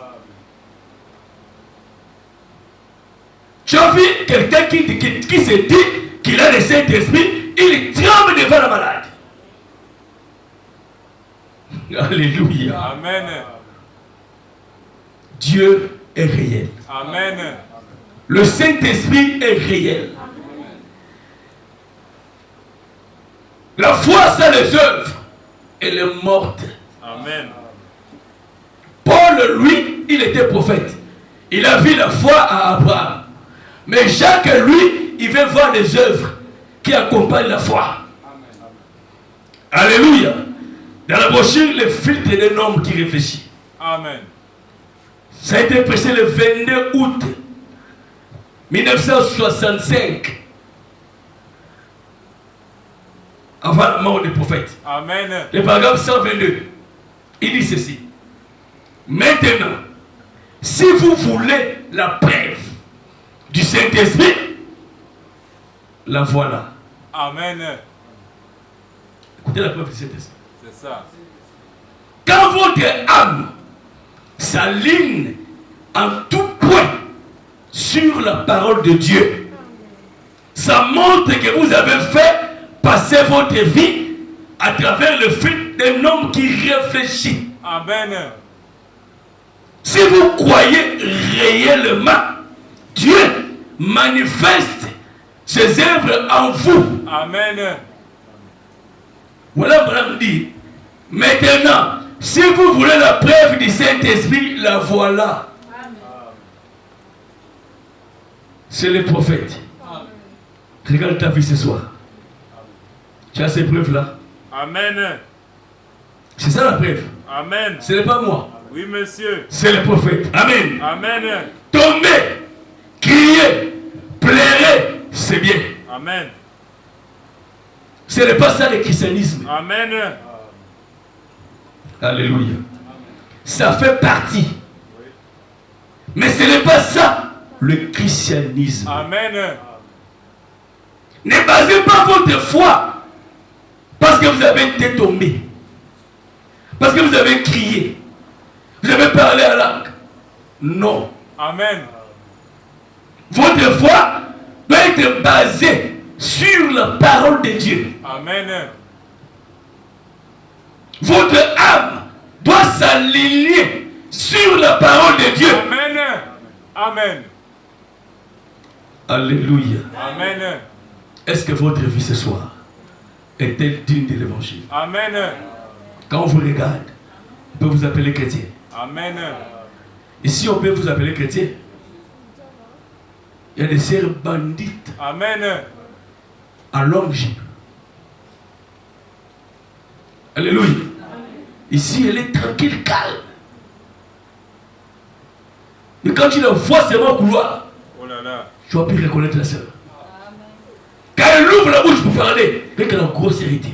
Tu as vu quelqu'un qui se dit qu'il a le Saint-Esprit, il tremble devant la malade. Alléluia. Amen. Dieu est réel. Amen. Le Saint-Esprit est réel. La foi sans les œuvres, elle est morte. Amen. Paul, lui, il était prophète. Il a vu la foi à Abraham. Mais Jacques, lui, il veut voir les œuvres qui accompagnent la foi. Alléluia. Dans la brochure, le filtre d'un homme qui réfléchit. Amen. Ça a été prêché le 22 août 1965. Avant la mort des prophètes. Amen. Le paragraphe 122. Il dit ceci. Maintenant, si vous voulez la preuve du Saint-Esprit, la voilà. Amen. Écoutez la preuve du Saint-Esprit. C'est ça. Quand votre âme s'aligne en tout point sur la parole de Dieu, ça montre que vous avez fait passer votre vie à travers le filtre d'un homme qui réfléchit. Amen. Si vous croyez réellement, Dieu manifeste ses œuvres en vous. Amen. Voilà, Abraham dit, maintenant, si vous voulez la preuve du Saint-Esprit, la voilà. C'est le prophète. Regarde ta vie ce soir. Tu as ces preuves-là. Amen. C'est ça la preuve. Amen. Ce n'est pas moi. Oui, monsieur. C'est le prophète. Amen. Amen. Tombez, criez, pleurez, c'est bien. Amen. Ce n'est pas ça le christianisme. Amen. Alléluia. Ça fait partie Mais ce n'est pas ça le christianisme. Amen. Ne basez pas votre foi parce que vous avez été tombé, parce que vous avez crié, vous avez parlé à langue. Non. Amen. Votre foi doit être basée sur la parole de Dieu. Amen. Votre âme doit s'aligner sur la parole de Dieu. Amen. Amen. Alléluia. Amen. Est-ce que votre vie ce soir est-elle digne de l'évangile? Amen. Quand on vous regarde, on peut vous appeler chrétien. Amen. Ici, on peut vous appeler chrétien. Il y a des sœurs bandites Amen. à Longib. Alléluia. Ici, elle est tranquille, calme. Mais quand tu la vois seulement au couloir, Oh là là. tu vas plus reconnaître la sœur. Quand elle ouvre la bouche pour parler, avec la grossièreté.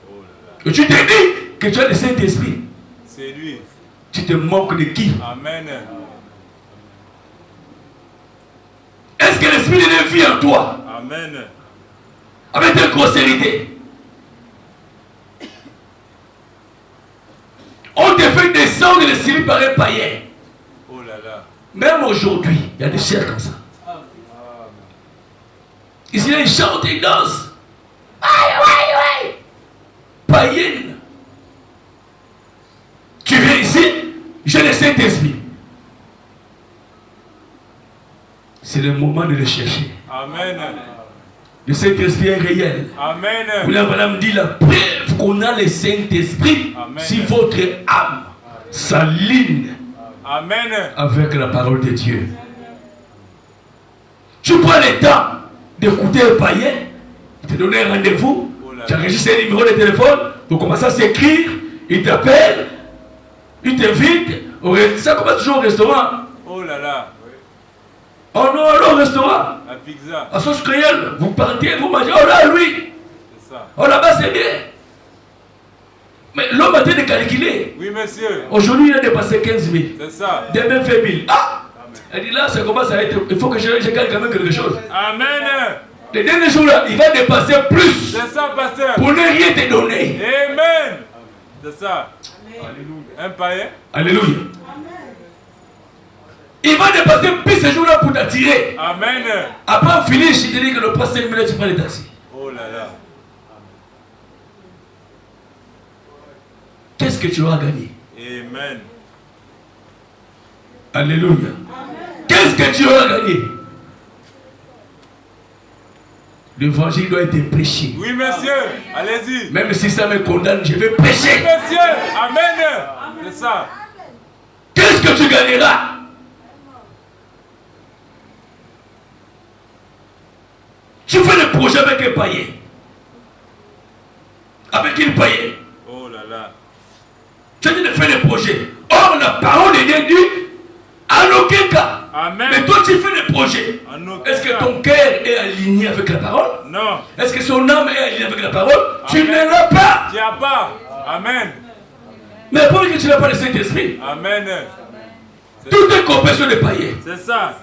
Oh là là. Et tu te dis que tu as le Saint-Esprit. C'est lui. Tu te moques de qui? Amen. Est-ce que l'Esprit de Dieu vit en toi? Amen. Avec une grossièreté. On te fait descendre le ciel par un païen. Oh là là. Même aujourd'hui, il y a des chers comme ça. Ici, ils chantent, ils dansent. Aïe, aïe, aïe. Païenne. Tu viens ici, j'ai le Saint-Esprit. C'est le moment de le chercher. Amen. Le Saint-Esprit est réel. Amen. William Branham dit la preuve qu'on a le Saint-Esprit, si votre âme s'aligne Amen. avec la parole de Dieu. Tu prends le temps d'écouter un païen, il te donne un rendez-vous, tu enregistres un numéro de téléphone, vous commencez à s'écrire, il t'appelle, il t'invite, ça commence toujours au restaurant. Oh là là. Oh non, alors au restaurant, La pizza. à sauce créole, vous partez, vous mangez, oh là, lui, C'est ça. oh là-bas c'est bien. Mais l'homme a été décalculé. Oui, monsieur. Aujourd'hui, il a dépassé 15 000. C'est ça. Demain, 20 000. Ah! Elle dit là, ça commence à être. Il faut que je gagne quand même quelque chose. Amen. Les derniers jours là, il va dépasser plus. C'est ça, pasteur. Pour ne rien te donner. Amen. C'est ça. Alléluia. Un païen. Alléluia. Il va dépasser plus ce jour-là pour t'attirer. Amen. Après, on finit, je te dis que le prochain 5 minutes, tu prends le taxi. Oh là là. Qu'est-ce que tu auras gagné? Amen. Alléluia. Qu'est-ce que tu auras gagné? L'évangile doit être prêché. Oui, monsieur. Allez-y. Même si ça me condamne, je vais Oui, prêcher. monsieur. Amen. C'est ça. Qu'est-ce que tu gagneras? Tu fais le projet avec un païen. Avec une païenne. Oh là là. Tu as dit de faire le projet. Or, la parole de Dieu dit, en aucun cas. Amen. Mais toi, tu fais le projet. En aucun Est-ce que cas. ton cœur est aligné avec la parole? Non. Est-ce que son âme est alignée avec la parole? Tu Amen. ne l'as pas. Tu n'as pas. Amen. Mais pour que tu n'as pas le Saint-Esprit, Amen. tout est compé sur les païens. C'est ça.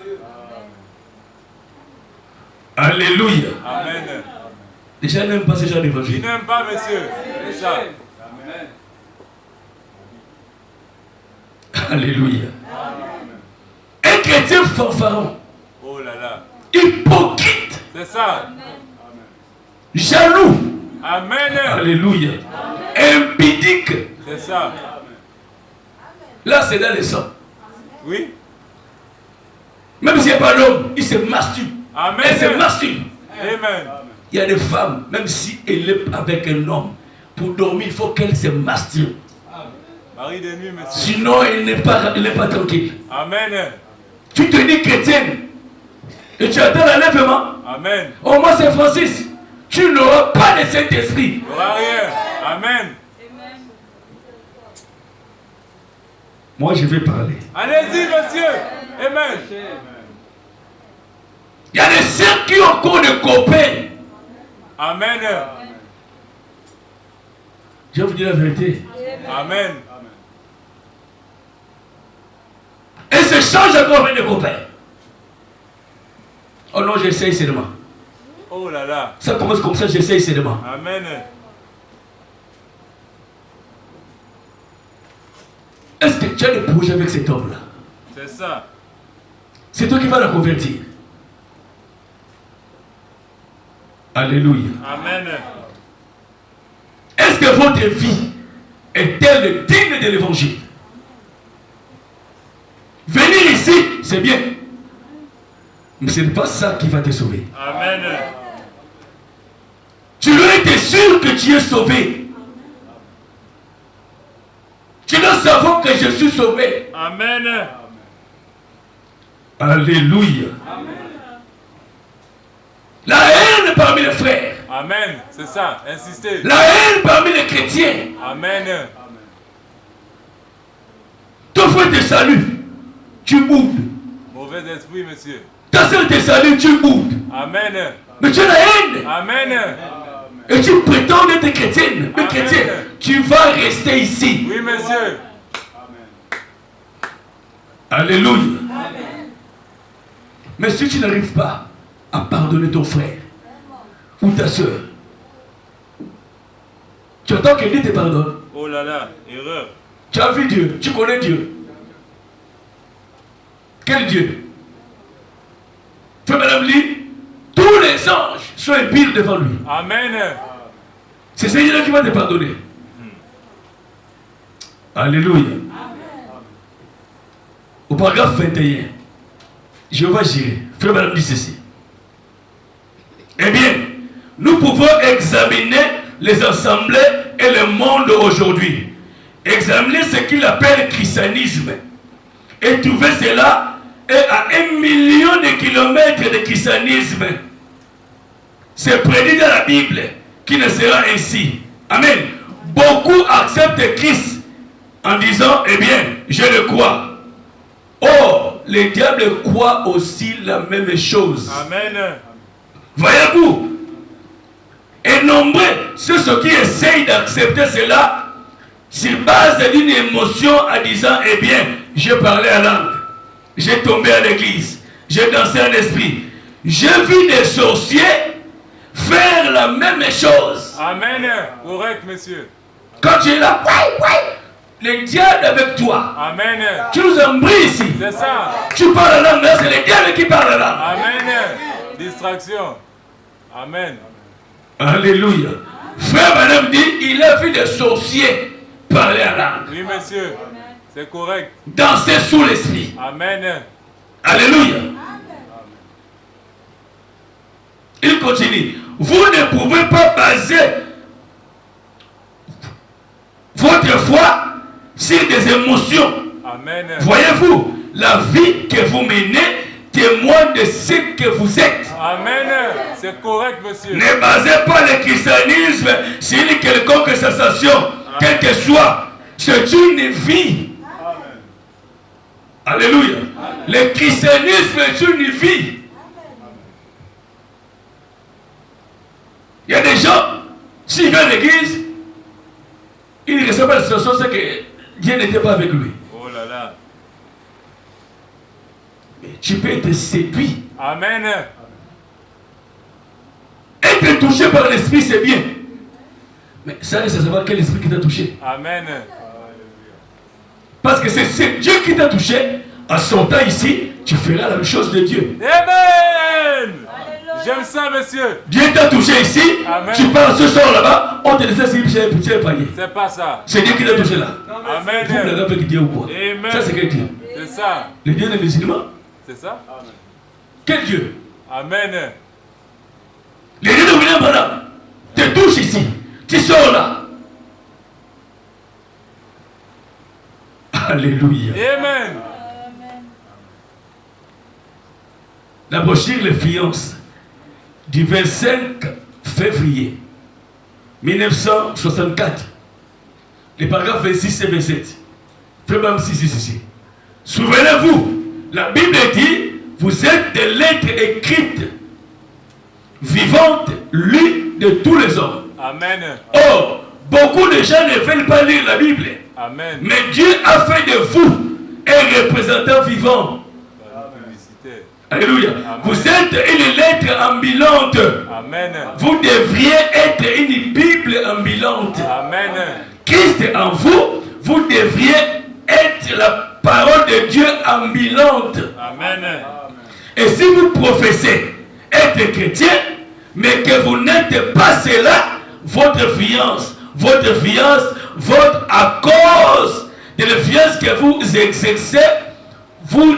Alléluia. Amen. Les gens n'aiment pas ce genre Tu d'évangile. n'aimes pas, monsieur. C'est ça. Alléluia. Un chrétien fanfaron, Oh là là. hypocrite, C'est ça. jaloux, Amen. alléluia, impudique. C'est ça. Là, c'est dans le sang. Oui. Même s'il n'y a pas l'homme, il se masturbe. Amen. Elle se masturbe. Amen. Il y a des femmes, même si elle est avec un homme, pour dormir, il faut qu'elle se masturbe. Marie de nuit, monsieur. Sinon, elle n'est pas tranquille. Amen. Tu te dis chrétienne et tu attends l'enlèvement. Amen. Oh, moi, c'est Francis. Tu n'auras pas de Saint-Esprit. Il n'y aura rien. Amen. Moi, je vais parler. Allez-y, monsieur. Amen. Il y a des sœurs qui ont encore des copains. Amen. Je vais vous dire la vérité. Amen. Et ces change encore avec des copains. Oh non, j'essaye seulement. Oh là là. Ça commence comme ça, j'essaye seulement. Amen. Est-ce que tu as des projets avec cet homme-là? C'est ça. C'est toi qui vas la convertir. Alléluia. Amen. Est-ce que votre vie est-elle digne de l'évangile? Venir ici, c'est bien. Mais ce n'est pas ça qui va te sauver. Amen. Tu dois être sûr que tu es sauvé. Tu dois savoir que je suis sauvé. Amen. Alléluia. Amen. La haine parmi les frères. Amen. C'est ça. Insistez. La haine parmi les chrétiens. Amen. Ton frère te salue. Tu boudes. Mauvais esprit, monsieur. Ta soeur te salue, tu boudes. Amen. Mais tu as la haine. Amen. Et tu prétends être chrétienne. Mais chrétien, tu vas rester ici. Oui, monsieur. Alléluia. Amen. Mais si tu n'arrives pas à pardonner ton frère ou ta soeur, tu attends que Dieu te pardonne. Oh là là, erreur. Tu as vu Dieu, tu connais Dieu. Quel Dieu? Frère Madame Lee, tous les anges sont impies devant lui. Amen. C'est Seigneur qui va te pardonner. Alléluia. Au paragraphe 21, Jéhovah Jireh, frère Madame dit ceci. Eh bien, nous pouvons examiner les assemblées et le monde aujourd'hui. Examiner ce qu'il appelle christianisme. Et trouver cela est à 1 million de kilomètres de christianisme. C'est prédit dans la Bible qui ne sera ainsi. Amen. Beaucoup acceptent Christ en disant, eh bien, je le crois. Or, les diables croient aussi la même chose. Amen. Voyez-vous, et nombreux, c'est ceux qui essayent d'accepter cela sur base d'une émotion en disant, eh bien, j'ai parlé à langue, j'ai tombé à l'église, j'ai dansé en esprit, j'ai vu des sorciers faire la même chose. Amen. Correct, monsieur. Quand tu es là, le diable avec toi. Amen. Tu nous embrouilles ici. C'est ça. Tu parles la langue, mais c'est le diable qui parle la langue. Amen. Distraction. Amen. Alléluia. Frère Madame dit, il a vu des sorciers parler à langue. Oui, monsieur. C'est correct. Danser sous l'esprit. Amen. Alléluia. Il continue. Vous ne pouvez pas baser votre foi sur des émotions. Amen. Voyez-vous, la vie que vous menez témoigne de ce que vous êtes. Amen. C'est correct, monsieur. Ne basez pas le christianisme sur une quelconque sensation, quelle que soit. C'est une vie. Amen. Alléluia. Amen. Le christianisme est une vie. Il y a des gens, s'ils viennent à l'église, ils ne reçoivent pas la situation, c'est que Dieu n'était pas avec lui. Oh là là. Mais tu peux être séduit. Amen. Être touché par l'esprit, c'est bien. Mais ça reste à savoir quel esprit qui t'a touché. Amen. Parce que c'est Dieu qui t'a touché. En sortant ici, tu feras la même chose de Dieu. Amen. J'aime ça, monsieur. Dieu t'a touché ici. Amen. Tu pars ce soir là-bas, on te laisse ici pour le panier. C'est pas ça. C'est Dieu qui t'a touché là. Amen. Vous l'avez avec Dieu ou quoi? Amen. Ça c'est quel Dieu? C'est ça. Le Dieu des musulmans? C'est ça? Quel Dieu? Amen. Le Dieu de William Branham te touche ici. Tu sors là. Alléluia. Amen. La brochure Les Fiances du 25 février 1964, les paragraphes 26 et 27. Frère 6 ici. Souvenez-vous, la Bible dit, vous êtes des lettres écrites, vivantes, lues de tous les hommes. Amen. Or, beaucoup de gens ne veulent pas lire la Bible. Amen. Mais Dieu a fait de vous un représentant vivant Alléluia. Amen. Vous êtes une lettre ambulante. Amen. Vous devriez être une Bible ambulante. Amen. Christ en vous, vous devriez être la parole de Dieu ambulante. Amen. Et si vous professez être chrétien, mais que vous n'êtes pas cela, votre fiance, à cause de l'influence que vous exercez, vous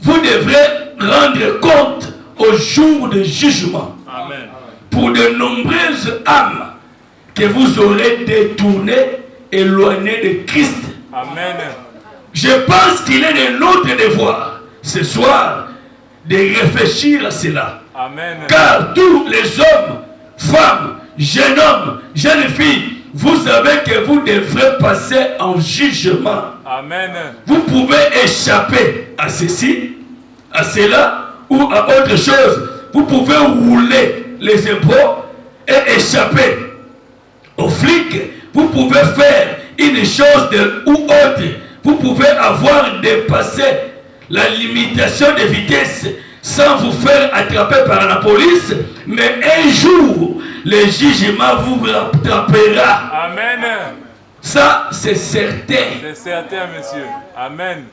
devrez rendre compte au jour de jugement. Amen. Pour de nombreuses âmes que vous aurez détournées, éloignées de Christ. Amen. Je pense qu'il est de notre devoir ce soir de réfléchir à cela. Amen. Car tous les hommes, femmes, jeunes hommes, jeunes filles, vous savez que vous devrez passer en jugement. Amen. Vous pouvez échapper à ceci, à cela ou à autre chose. Vous pouvez rouler les impôts et échapper aux flics. Vous pouvez faire une chose ou autre. Vous pouvez avoir dépassé la limitation de vitesse sans vous faire attraper par la police, mais un jour, le jugement vous rattrapera. Amen. Ça, c'est certain. C'est certain, monsieur. Amen.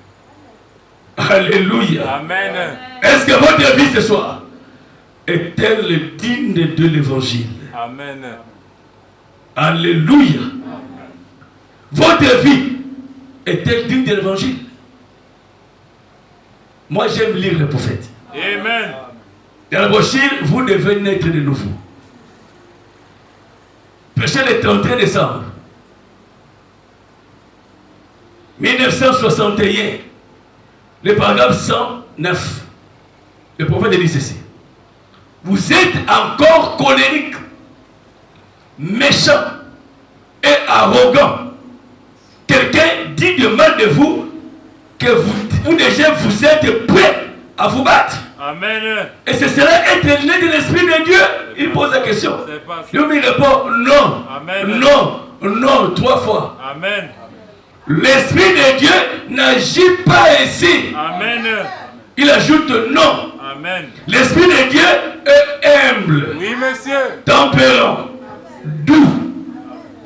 Alléluia. Amen. Est-ce que votre vie ce soir est-elle digne de l'évangile? Amen. Alléluia. Votre vie est-elle digne de l'évangile? Moi, j'aime lire les prophètes. Amen. Dans la brochure, vous devez naître de nouveau. Prêchez le 31 décembre 1961, le paragraphe 109. Le prophète dit ceci: vous êtes encore colérique, méchant et arrogant. Quelqu'un dit de mal de vous que vous déjà vous êtes prêt à vous battre. Amen. Et ce serait être né de l'Esprit de Dieu. Il pose la question. Lui répond non. Amen. Non. Non, 3 fois. Amen. L'Esprit de Dieu n'agit pas ainsi. Amen. Il ajoute non. Amen. L'Esprit de Dieu est humble. Oui, monsieur. Tempérant, doux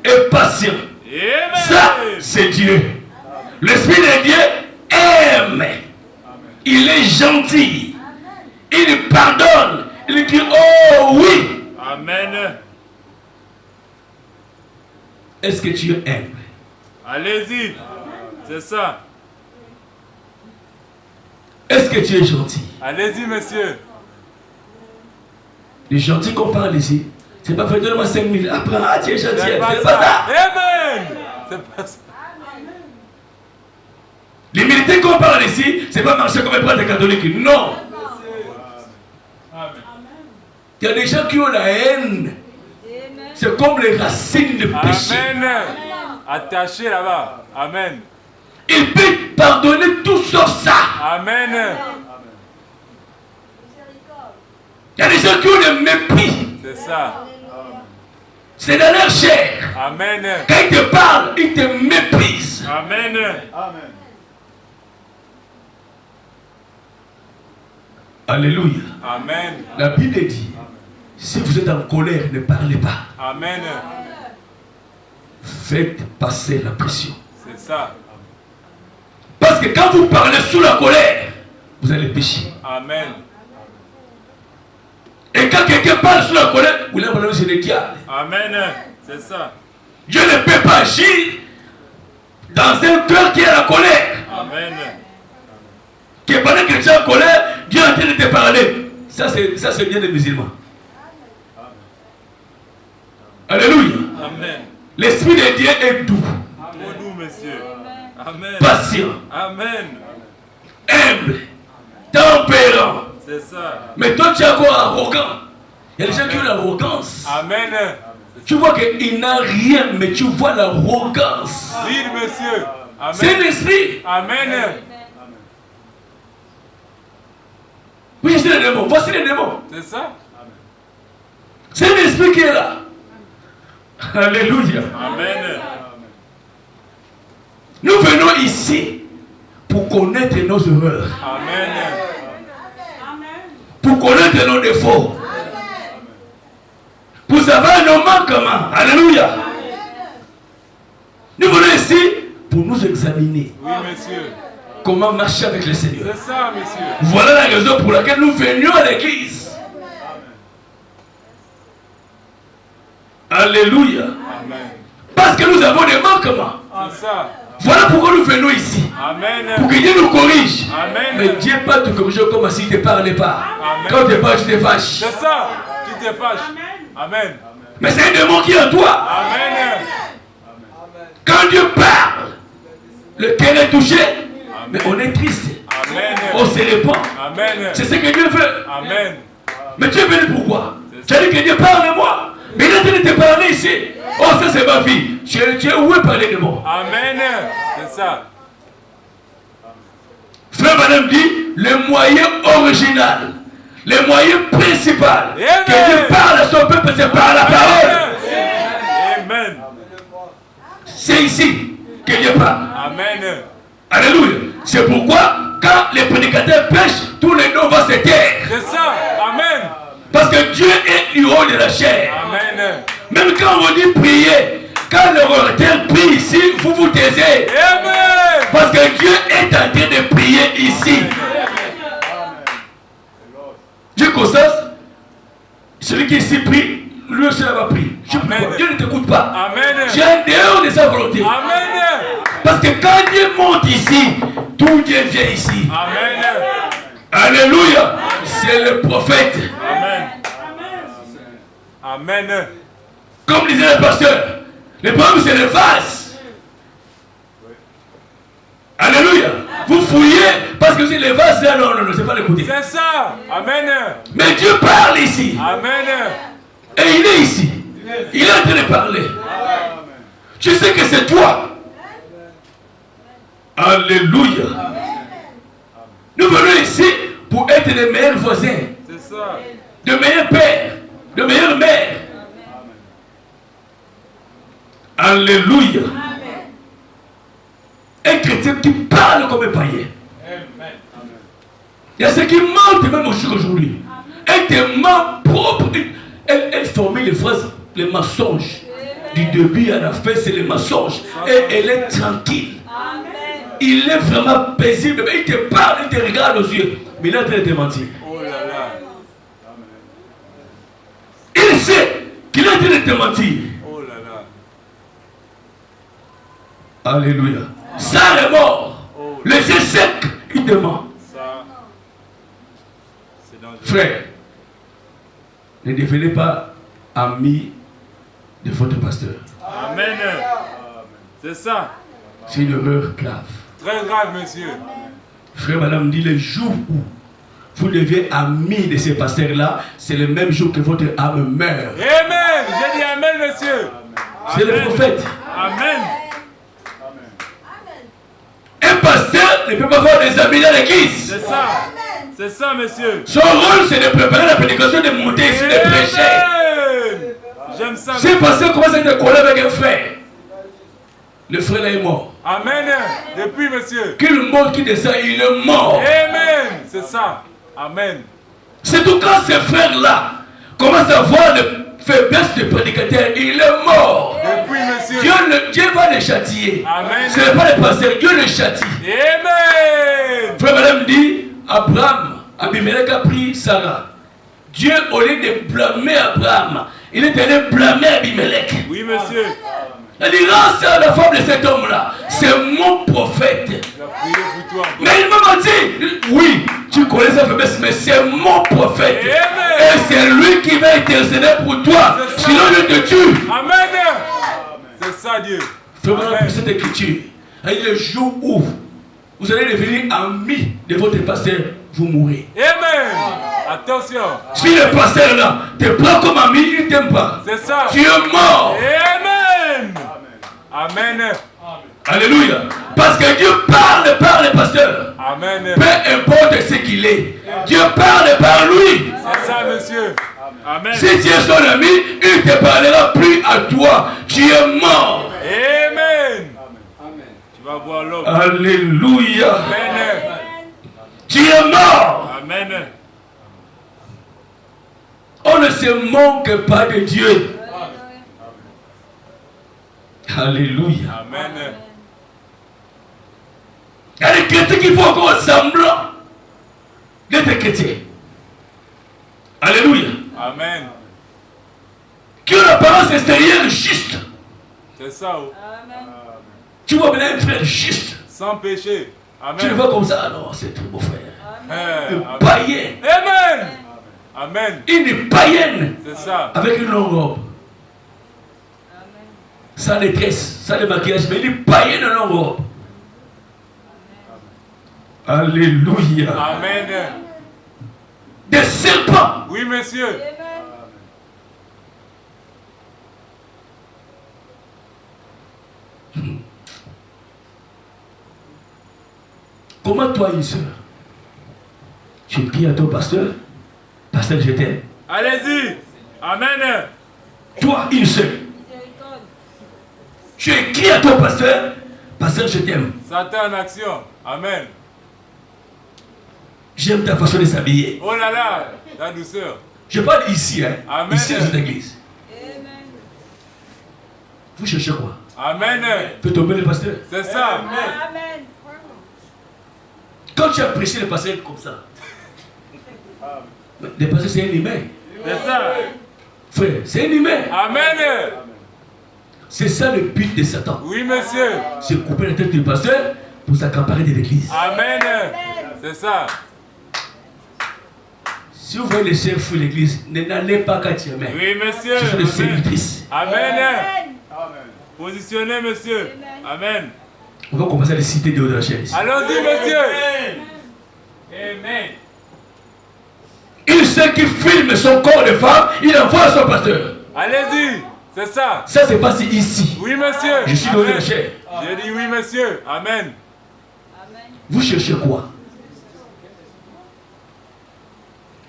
et patient. Amen. Ça, c'est Dieu. L'Esprit de Dieu aime. Il est gentil. Il pardonne. Il dit oh oui. Amen. Est-ce que tu aimes? Allez-y. C'est ça. Est-ce que tu es gentil? Allez-y, monsieur. Les gentils qu'on parle ici, c'est pas fait donne-moi 5 000. Après, ah, tu es gentil. C'est pas ça. ça. Amen. C'est pas ça. Les militaires qu'on parle ici, c'est pas marcher comme un prêtre catholique. Non. Il y a des gens qui ont la haine. C'est comme les racines de péché. Amen. Attaché là-bas. Amen. Il peut pardonner tout sauf ça. Amen. Il y a des gens qui ont le mépris. C'est ça. C'est dans leur chair. Amen. Quand ils te parlent, ils te méprisent. Amen. Amen. Alléluia. Amen. La Bible dit, si vous êtes en colère, ne parlez pas. Amen. Faites passer la pression. C'est ça. Parce que quand vous parlez sous la colère, vous allez pécher. Amen. Et quand quelqu'un parle sous la colère, vous l'avez parlé, c'est le diable. Amen. C'est ça. Dieu ne peut pas agir dans un cœur qui est à la colère. Amen. Que pendant que tu es en colère, Dieu est en train de te parler. Ça c'est bien des musulmans. Alléluia. Amen. L'Esprit de Dieu est doux, Pour nous, monsieur. Amen. patient, Amen. humble, tempérant. C'est ça. Mais toi tu es encore arrogant. Il y a des gens qui ont l'arrogance. Amen. Tu vois qu'il n'a rien, mais tu vois l'arrogance. Oui, monsieur. Amen. C'est l'esprit. Amen. Oui, c'est les démons. Voici les démons. C'est ça. C'est l'esprit qui est là. Alléluia. Amen. Nous venons ici pour pour connaître nos erreurs. Amen. Pour connaître nos défauts. Pour savoir nos manquements. Alléluia. Nous venons ici pour nous examiner. Oui, monsieur. Comment marcher avec le Seigneur. C'est ça, monsieur. Voilà la raison pour laquelle nous venions à l'église. Alléluia. Amen. Parce que nous avons des manquements. C'est ça. Voilà pourquoi nous venons ici. Amen. Pour que Dieu nous corrige. Amen. Mais Dieu n'est pas te corriger comme s'il ne te parlait pas. Amen. Quand tu te parles, tu te fâches. C'est ça. Tu te fâches. Amen. Mais c'est un démon qui est en toi. Amen. Quand Dieu parle, le cœur est touché. Mais on est triste. Amen. On se répand. Amen. C'est ce que Dieu veut. Amen. Mais Dieu veut pourquoi? Tu as dit que Dieu parle de moi. Mais il est en train de te parler ici. Oh, ça c'est ma vie. Tu es où est parler de moi? Amen. C'est ça. Frère Madame dit, le moyen original, le moyen principal que Dieu parle à son peuple, c'est par la parole. Amen. C'est ici que Dieu parle. Amen. Alléluia. C'est pourquoi, quand les prédicateurs prêchent, tous les noms vont se taire. C'est ça. Amen. Parce que Dieu est héros de la chair. Amen. Même quand on dit prier, quand le orateur prie ici, vous vous taisez. Amen. Parce que Dieu est en train de prier ici. Dieu constate, celui qui ici prie, lui aussi va prier. Dieu ne t'écoute pas. Amen. Tu es en dehors de sa volonté. Amen. Parce que quand Dieu monte ici, tout Dieu vient ici. Amen. Alléluia. C'est le prophète. Amen. Amen. Comme disait le pasteur, le problème c'est le vase. Alléluia. Vous fouillez parce que c'est le vase là, non, c'est pas le côté. C'est ça. Amen. Mais Dieu parle ici. Amen. Et il est ici. Il est en train de parler. Tu sais que c'est toi. Alléluia. Nous venons ici pour être les meilleurs voisins. C'est ça. De meilleurs pères. De meilleures mères. Alléluia. Un chrétien qui parle comme un païen. Il y a ceux qui mentent même aujourd'hui. Elle te ment propre. Elle formule les phrases, les mensonges. Du début à la fin, c'est les mensonges. Et elle est tranquille. Il est vraiment paisible. Il te parle, il te regarde aux yeux. Mais il est en train de te mentir. Oh là là. Il sait qu'il est en train de te mentir. Oh là là. Alléluia. Ça est mort. Les yeux secs, il te ment. Ça, c'est dangereux. Frère, ne devenez pas amis de votre pasteur. Amen. C'est ça. C'est une erreur grave. Très grave, monsieur. Frère, madame dit le jour où vous deviez amis de ces pasteurs-là, c'est le même jour que votre âme meurt. Amen. J'ai dit amen, monsieur. C'est le prophète. Amen. Un pasteur ne peut pas avoir des amis dans l'église. C'est ça. C'est ça, monsieur. Son rôle, c'est de préparer la prédication, de monter ici, de prêcher. Amen. J'aime ça. Si un pasteur commence à être collé avec un frère, le frère là est mort. Amen. Depuis, monsieur. Qu'il monte, qu'il descend, il est mort. Amen. C'est ça. Amen. C'est tout quand ce frère-là commence à voir le faiblesse du prédicateur, il est mort. Depuis, monsieur. Dieu va le châtier. Amen. Ce n'est pas le pasteur, Dieu le châtie. Amen. Frère madame dit, Abraham, Abimelech a pris Sarah. Dieu, au lieu de blâmer Abraham, il est allé blâmer Abimelech. Oui, monsieur. Il dit, lance la femme de cet homme-là. C'est mon prophète. Il a prié pour toi. Mais il m'a menti. Oui, tu connais sa faiblesse, mais c'est mon prophète. Amen. Et c'est lui qui va intercéder pour toi. Sinon, je te tue. Amen. C'est ça, Dieu. Fais-moi cette écriture. Et le jour où vous allez devenir amis de votre pasteur, vous mourrez. Amen. Attention. Si le pasteur là te prend comme ami, il ne t'aime pas. C'est ça. Tu es mort. Amen. Amen. Alléluia. Parce que Dieu parle par le pasteur. Amen. Peu importe ce qu'il est. Dieu parle par lui. C'est ça, monsieur. Amen. Si tu es son ami, il ne te parlera plus à toi. Tu es mort. Amen. Tu vas voir l'homme. Alléluia. Amen. Tu es mort. Amen. On ne se manque pas de Dieu. Alléluia. Amen. Il y a des chrétiens qui font encore semblant d'être chrétiens. Alléluia. Amen. Qui ont l'apparence extérieure juste. C'est ça. Oh. Amen. Tu vois maintenant un frère juste. Sans péché. Amen. Tu le vois comme ça. Alors c'est très beau frère. Amen. Un païen. Amen. Amen. Une païenne. C'est ça. Avec une longue robe. Sans détresse, sans le maquillage, mais une païenne en longue robe. Alléluia. Amen. Des serpents. Oui, monsieur. Comment toi, une soeur, tu pries à ton pasteur, pasteur, je t'aime. Allez-y. Amen. Toi, une soeur, tu écris à ton pasteur, pasteur, je t'aime. Satan en action. Amen. J'aime ta façon de s'habiller. Oh là là, la douceur. Je parle ici, hein. Amen. Ici dans cette église. Vous cherchez quoi? Amen. Fais tomber le pasteur. C'est ça. Amen. Quand tu as prêché le pasteur comme ça, le pasteur c'est un humain. C'est ça. Frère, c'est un humain. Amen. C'est ça le but de Satan. Oui, monsieur. C'est couper la tête du pasteur pour s'accaparer de l'église. Amen. C'est ça. Si vous voyez les chefs fuir l'église, n'allez pas qu'à Tiamé. Oui, monsieur. Ce sont des séductrices. Amen. Positionnez, monsieur. Amen. On va commencer à les citer de haut de la chaise. Allons-y, monsieur. Amen. Il sait qu'il filme son corps de femme, il envoie à son pasteur. Allez-y. C'est ça. Ça se passe ici. Oui, monsieur. Je suis de haut de la chaise. J'ai dit oui, monsieur. Amen. Vous cherchez quoi?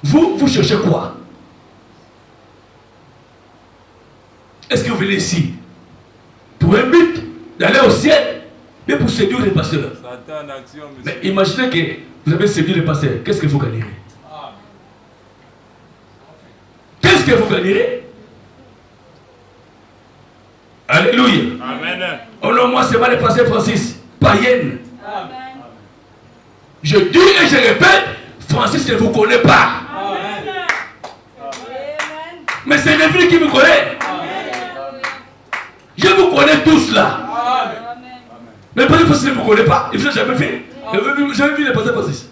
Vous cherchez quoi? Est-ce que vous venez ici pour un but d'aller au ciel, mais pour séduire les pasteurs? Satan en action, monsieur. Mais imaginez que vous avez séduit les pasteurs. Qu'est-ce que vous gagnerez? Qu'est-ce que vous gagnerez? Alléluia. Amen. Oh non, moi c'est pas le pasteur Francis, païenne. Je dis et je répète, Francis ne vous connaît pas. Mais c'est l'évêque qui vous connaît. Je vous connais tous là. Mais le pasteur Francis ne vous connaît pas. Il ne vous a jamais fait. J'avais vu le pasteur Francis.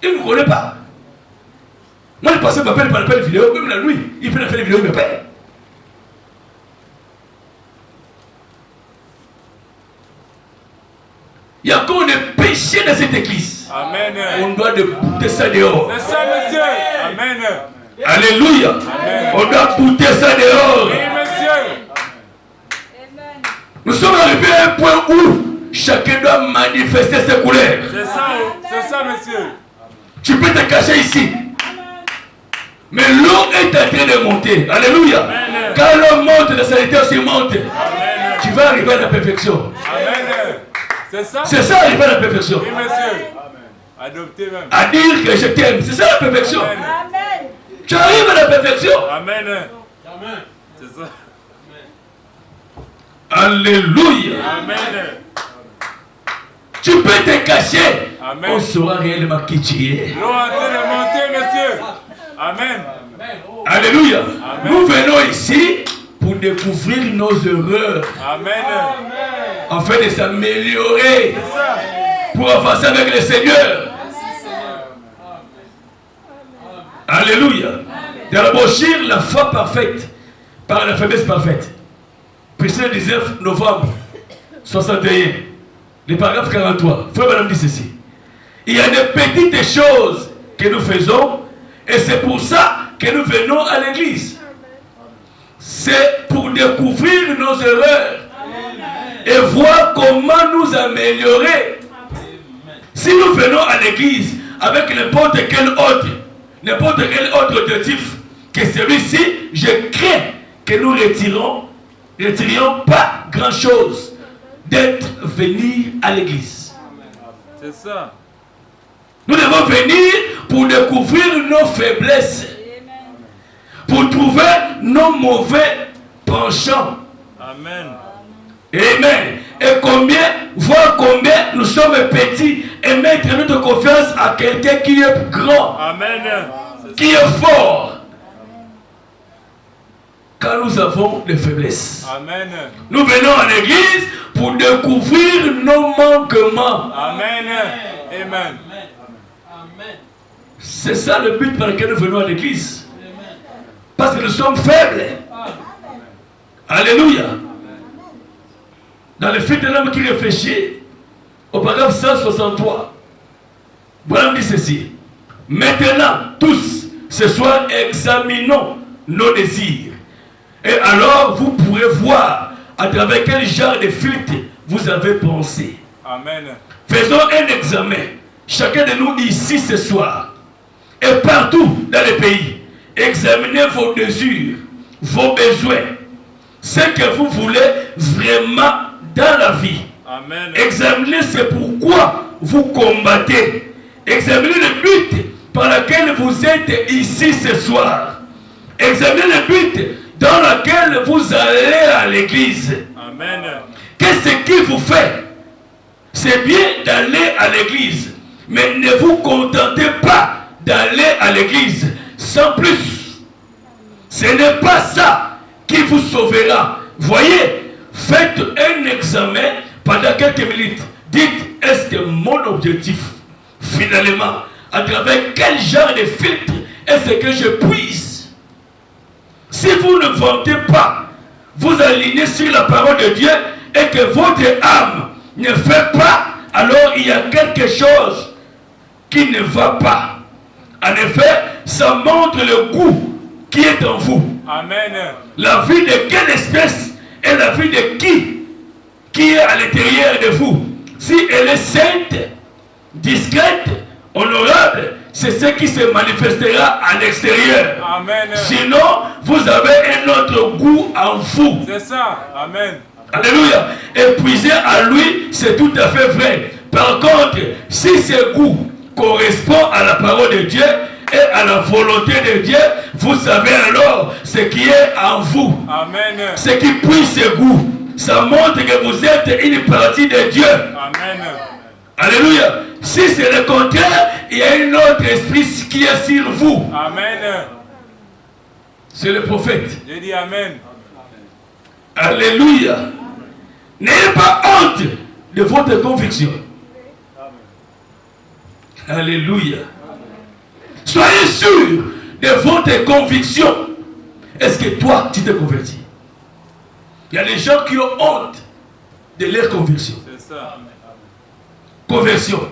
Il ne vous connaît pas. Moi, le pasteur m'appelle par l'appel vidéo, même la nuit. Il peut faire des vidéos, il m'appelle. Il y a encore des péchés dans cette église. Amen. On doit bouter ça dehors. C'est ça, monsieur. Amen. Alléluia. Amen. On doit bouter ça dehors. Oui, monsieur. Nous sommes arrivés à un point où chacun doit manifester ses couleurs. C'est ça, monsieur. Tu peux te cacher ici. Mais l'eau est en train de monter. Alléluia. Amen. Quand l'eau monte, la saleté aussi monte. Amen. Tu vas arriver à la perfection. Amen. C'est ça? C'est ça, arriver à la perfection. Oui, monsieur. Adopté même. À dire que je t'aime. C'est ça la perfection. Amen. Tu arrives à la perfection. Amen. Amen. C'est ça. Alléluia. Amen. Tu peux te cacher. Amen. On saura réellement qui tu es. L'eau est en train de monter, monsieur. Amen. Alléluia. Amen. Nous venons ici pour découvrir nos erreurs. Amen. Afin de s'améliorer. C'est ça. Pour avancer avec le Seigneur. Alléluia. Dans la brochure, la foi parfaite par la faiblesse parfaite. Précis le 19 novembre 61. Le paragraphe 43. Frère Madame dit ceci. Il y a des petites choses que nous faisons et c'est pour ça que nous venons à l'église. C'est pour découvrir nos erreurs et voir comment nous améliorer. Si nous venons à l'église avec n'importe quel autre objectif que celui-ci, je crains que nous retirions pas grand-chose d'être venir à l'église. C'est ça. Nous devons venir pour découvrir nos faiblesses, pour trouver nos mauvais penchants. Amen. Amen. Et voir combien nous sommes petits et mettre notre confiance à quelqu'un qui est grand, Amen. qui est fort. Quand nous avons des faiblesses, Amen. nous venons à l'église pour découvrir nos manquements. Amen. Amen. C'est ça le but par lequel nous venons à l'église. Parce que nous sommes faibles. Alléluia. Dans le fil de l'homme qui réfléchit, au paragraphe 163, voilà dit ceci. Maintenant, tous, ce soir, examinons nos désirs. Et alors, vous pourrez voir à travers quel genre de filtre vous avez pensé. Amen. Faisons un examen, chacun de nous ici ce soir, et partout dans le pays. Examinez vos désirs, vos besoins, ce que vous voulez vraiment dans la vie. Amen. Examinez ce pourquoi vous combattez. Examinez le but par lequel vous êtes ici ce soir. Examinez le but dans lequel vous allez à l'église. Amen. Qu'est-ce qui vous fait? C'est bien d'aller à l'église, mais ne vous contentez pas d'aller à l'église sans plus. Ce n'est pas ça qui vous sauvera. Voyez, faites un examen pendant quelques minutes. Dites, est-ce que mon objectif, finalement, à travers quel genre de filtre est-ce que je puise? Si vous ne vantez pas, vous alignez sur la parole de Dieu et que votre âme ne fait pas, alors il y a quelque chose qui ne va pas. En effet, ça montre le goût qui est en vous. Amen. La vie de quelle espèce est la vie de qui est à l'intérieur de vous. Si elle est sainte, discrète, honorable, c'est ce qui se manifestera à l'extérieur. Amen. Sinon, vous avez un autre goût en vous. C'est ça. Amen. Alléluia. Épuiser à lui, c'est tout à fait vrai. Par contre, si ce goût correspond à la parole de Dieu et à la volonté de Dieu, vous savez alors ce qui est en vous. Amen. Ce qui puise ce goût, ça montre que vous êtes une partie de Dieu. Amen. Alléluia. Si c'est le contraire, il y a un autre esprit qui est sur vous. Amen. C'est le prophète. J'ai dit Amen. Alléluia. N'ayez pas honte de votre conviction. Alléluia. Soyez sûr de votre conviction. Est-ce que toi, tu t'es converti? Il y a des gens qui ont honte de leur conviction. C'est ça. Conversion.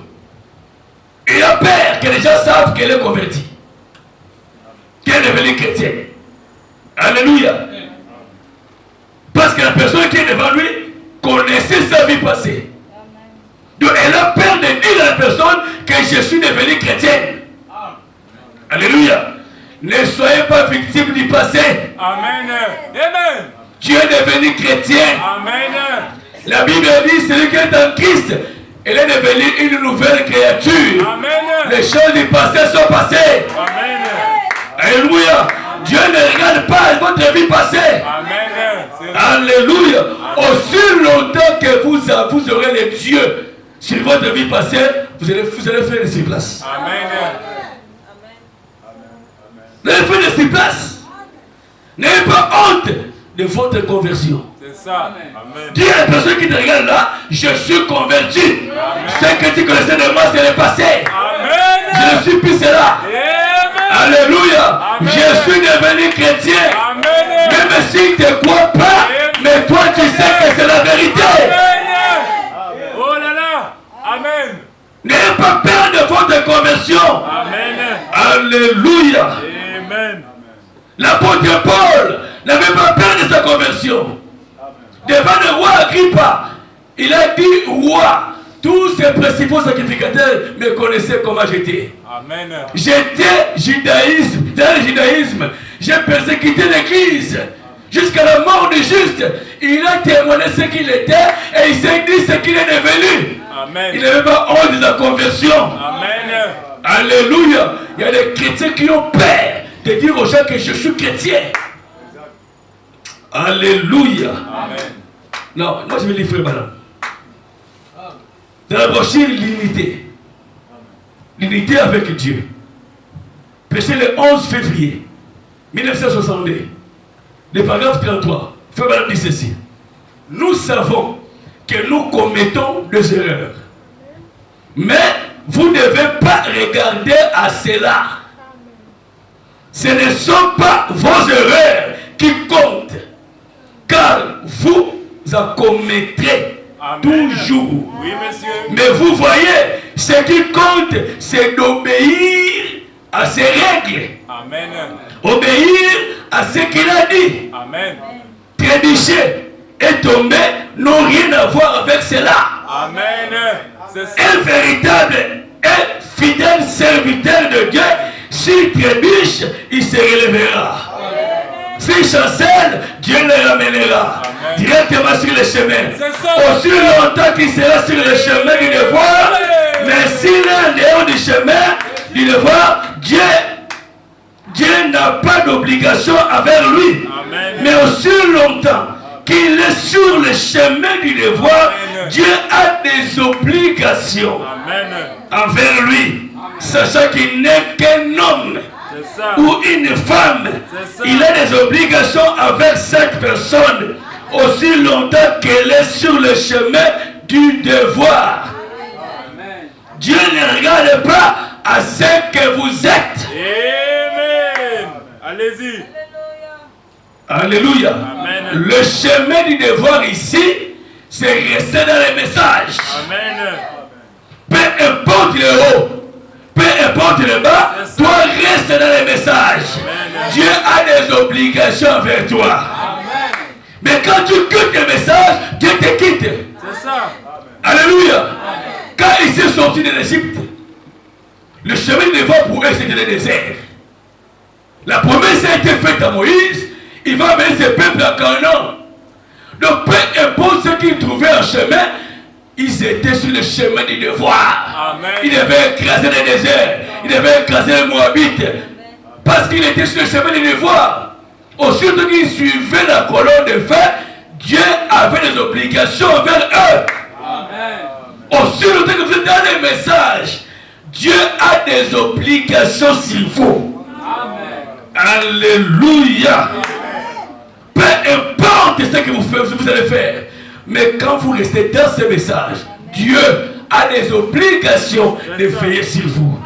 Il a peur que les gens savent qu'elle est convertie, qu'elle est devenue chrétienne. Alléluia. Parce que la personne qui est devant lui connaissait sa vie passée. Donc elle a peur de dire à la personne que je suis devenue chrétienne. Alléluia. Ne soyez pas victime du passé. Amen. Amen. Tu es devenu chrétien. Amen. La Bible dit celui qui est en Christ, elle est devenue une nouvelle créature. Amen. Les choses du passé sont passées. Amen. Alléluia. Dieu ne regarde pas votre vie passée. Amen. Alléluia. Aussi longtemps que vous aurez les dieux sur votre vie passée, vous allez faire de ses places. Amen. Vous allez faire de ses places. N'ayez pas honte de votre conversion. C'est ça. Amen. Dis à la personne qui te regarde là, je suis converti. Ce que tu connaissais de moi, c'est le passé. Amen. Je ne suis plus cela. Amen. Alléluia. Amen. Je suis devenu chrétien. Amen. Même si tu ne crois pas, mais toi tu sais que c'est la vérité. Amen. Oh là là. Amen. N'ayez pas peur de votre conversion. Amen. Alléluia. Amen. L'apôtre Paul n'avait pas peur de sa conversion. Devant le roi Agrippa, il a dit, roi, tous ces principaux sacrificateurs me connaissaient comment j'étais. Amen. J'étais judaïsme, dans le judaïsme, j'ai persécuté l'église. Jusqu'à la mort du juste, il a témoigné ce qu'il était et il s'est dit ce qu'il est devenu. Amen. Il n'avait pas honte de sa conversion. Amen. Alléluia. Il y a des chrétiens qui ont peur de dire aux gens que je suis chrétien. Alléluia. Amen. Non, moi je vais lire frère madame. Dans la brochure, l'unité. L'unité avec Dieu. Prêché le 11 février 1962. Le paragraphe 33. Frère madame dit ceci. Nous savons que nous commettons des erreurs. Mais vous ne devez pas regarder à cela. Ce ne sont pas vos erreurs qui comptent. Car vous en commettrez toujours. Oui, monsieur. Mais vous voyez, ce qui compte, c'est d'obéir à ses règles. Amen. Obéir à ce qu'il a dit. Amen. Trébucher et tomber n'ont rien à voir avec cela. Amen. Un véritable et fidèle serviteur de Dieu, s'il trébuche, il se relèvera. S'il chancelle, Dieu le ramènera directement sur le chemin. Aussi longtemps qu'il sera sur le chemin du devoir, mais s'il est en dehors du chemin du devoir, Dieu n'a pas d'obligation avec lui. Amen. Mais aussi longtemps qu'il est sur le chemin du devoir, Dieu a des obligations envers lui, sachant qu'il n'est qu'un homme ou une femme. Il a des obligations avec cette personne aussi longtemps qu'elle est sur le chemin du devoir. Dieu ne regarde pas à ce que vous êtes. Amen. Allez-y. Alléluia. Amen. Le chemin du devoir ici, c'est rester dans les messages. Amen. Peu importe le haut, peu importe le bas, toi reste dans les messages. Amen. Dieu a des obligations envers toi. Amen. Mais quand tu quittes le message, Dieu te quitte. C'est ça. Alléluia. Quand il s'est sorti de l'Égypte, le chemin du devoir pour eux c'était le désert. La promesse a été faite à Moïse. Il va amener ses peuples à Canaan. Donc peu importe ce qu'ils trouvaient en chemin, ils étaient sur le chemin du devoir. Amen. Ils devaient écraser les déserts. Ils devaient écraser les Moabites. Parce qu'ils étaient sur le chemin du devoir. Aussitôt qu'ils suivaient la colonne de feu, Dieu avait des obligations envers eux. Amen. Aussitôt que vous êtes dans les messages, Dieu a des obligations sur vous. Amen. Alléluia. Peu importe ce que vous allez faire, mais quand vous restez dans ce message, Dieu a des obligations de veiller sur vous.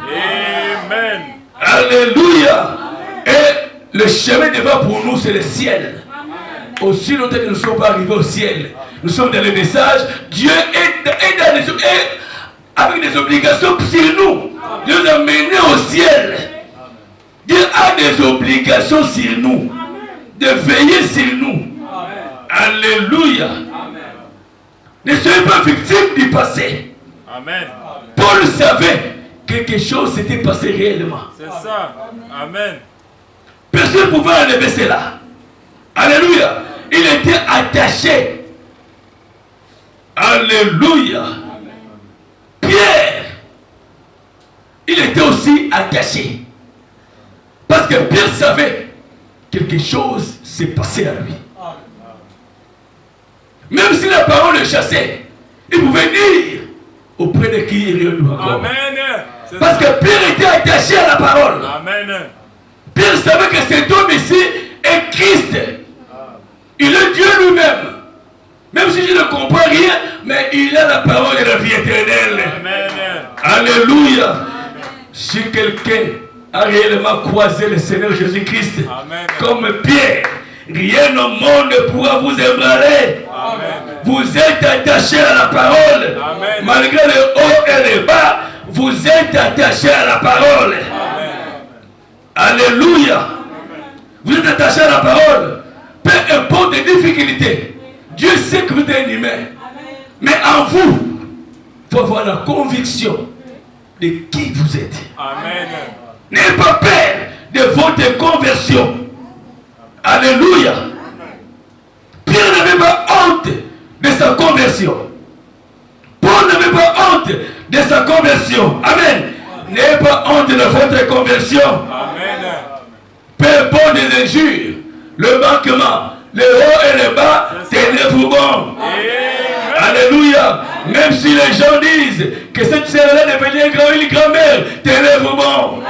Amen. Alléluia. Et le chemin devant pour nous, c'est le ciel. Aussi longtemps que nous ne sommes pas arrivés au ciel, nous sommes dans le message. Dieu est avec des obligations sur nous. Dieu nous a menés au ciel. Dieu a des obligations sur nous, de veiller sur nous. Alléluia. Ne soyez pas victimes du passé. Amen. Paul savait que quelque chose s'était passé réellement. C'est ça. Amen. Personne ne pouvait enlever cela. Alléluia. Il était attaché. Alléluia. Pierre, il était aussi attaché. Parce que Pierre savait quelque chose s'est passé à lui. Même si la parole le chassait, il pouvait dire auprès de qui il est encore. Amen. Parce que Pierre était attaché à la parole. Amen. Pierre savait que cet homme ici est Christ. Il est Dieu lui-même. Même si je ne comprends rien, mais il a la parole de la vie éternelle. Amen. Alléluia. Si quelqu'un a réellement croisé le Seigneur Jésus-Christ, comme Pierre, rien au monde ne pourra vous ébranler. Amen. Vous êtes attaché à la parole. Amen. Malgré le haut et le bas, vous êtes attaché à la parole. Amen. Alléluia. Amen. Vous êtes attaché à la parole. Peu importe les difficultés, Dieu sait que vous êtes un humain. Amen. Mais en vous, il faut avoir la conviction de qui vous êtes. Amen. N'ayez pas peur de votre conversion. Alléluia. conversion. Paul n'avait pas honte de sa conversion. Amen. N'ayez pas honte de votre conversion. Amen. Peu importe les injures, le manquement, le haut et le bas, tenez-vous bon. Alléluia. Même si les gens disent que cette sœur-là est devenue une grand-mère, tenez-vous bon.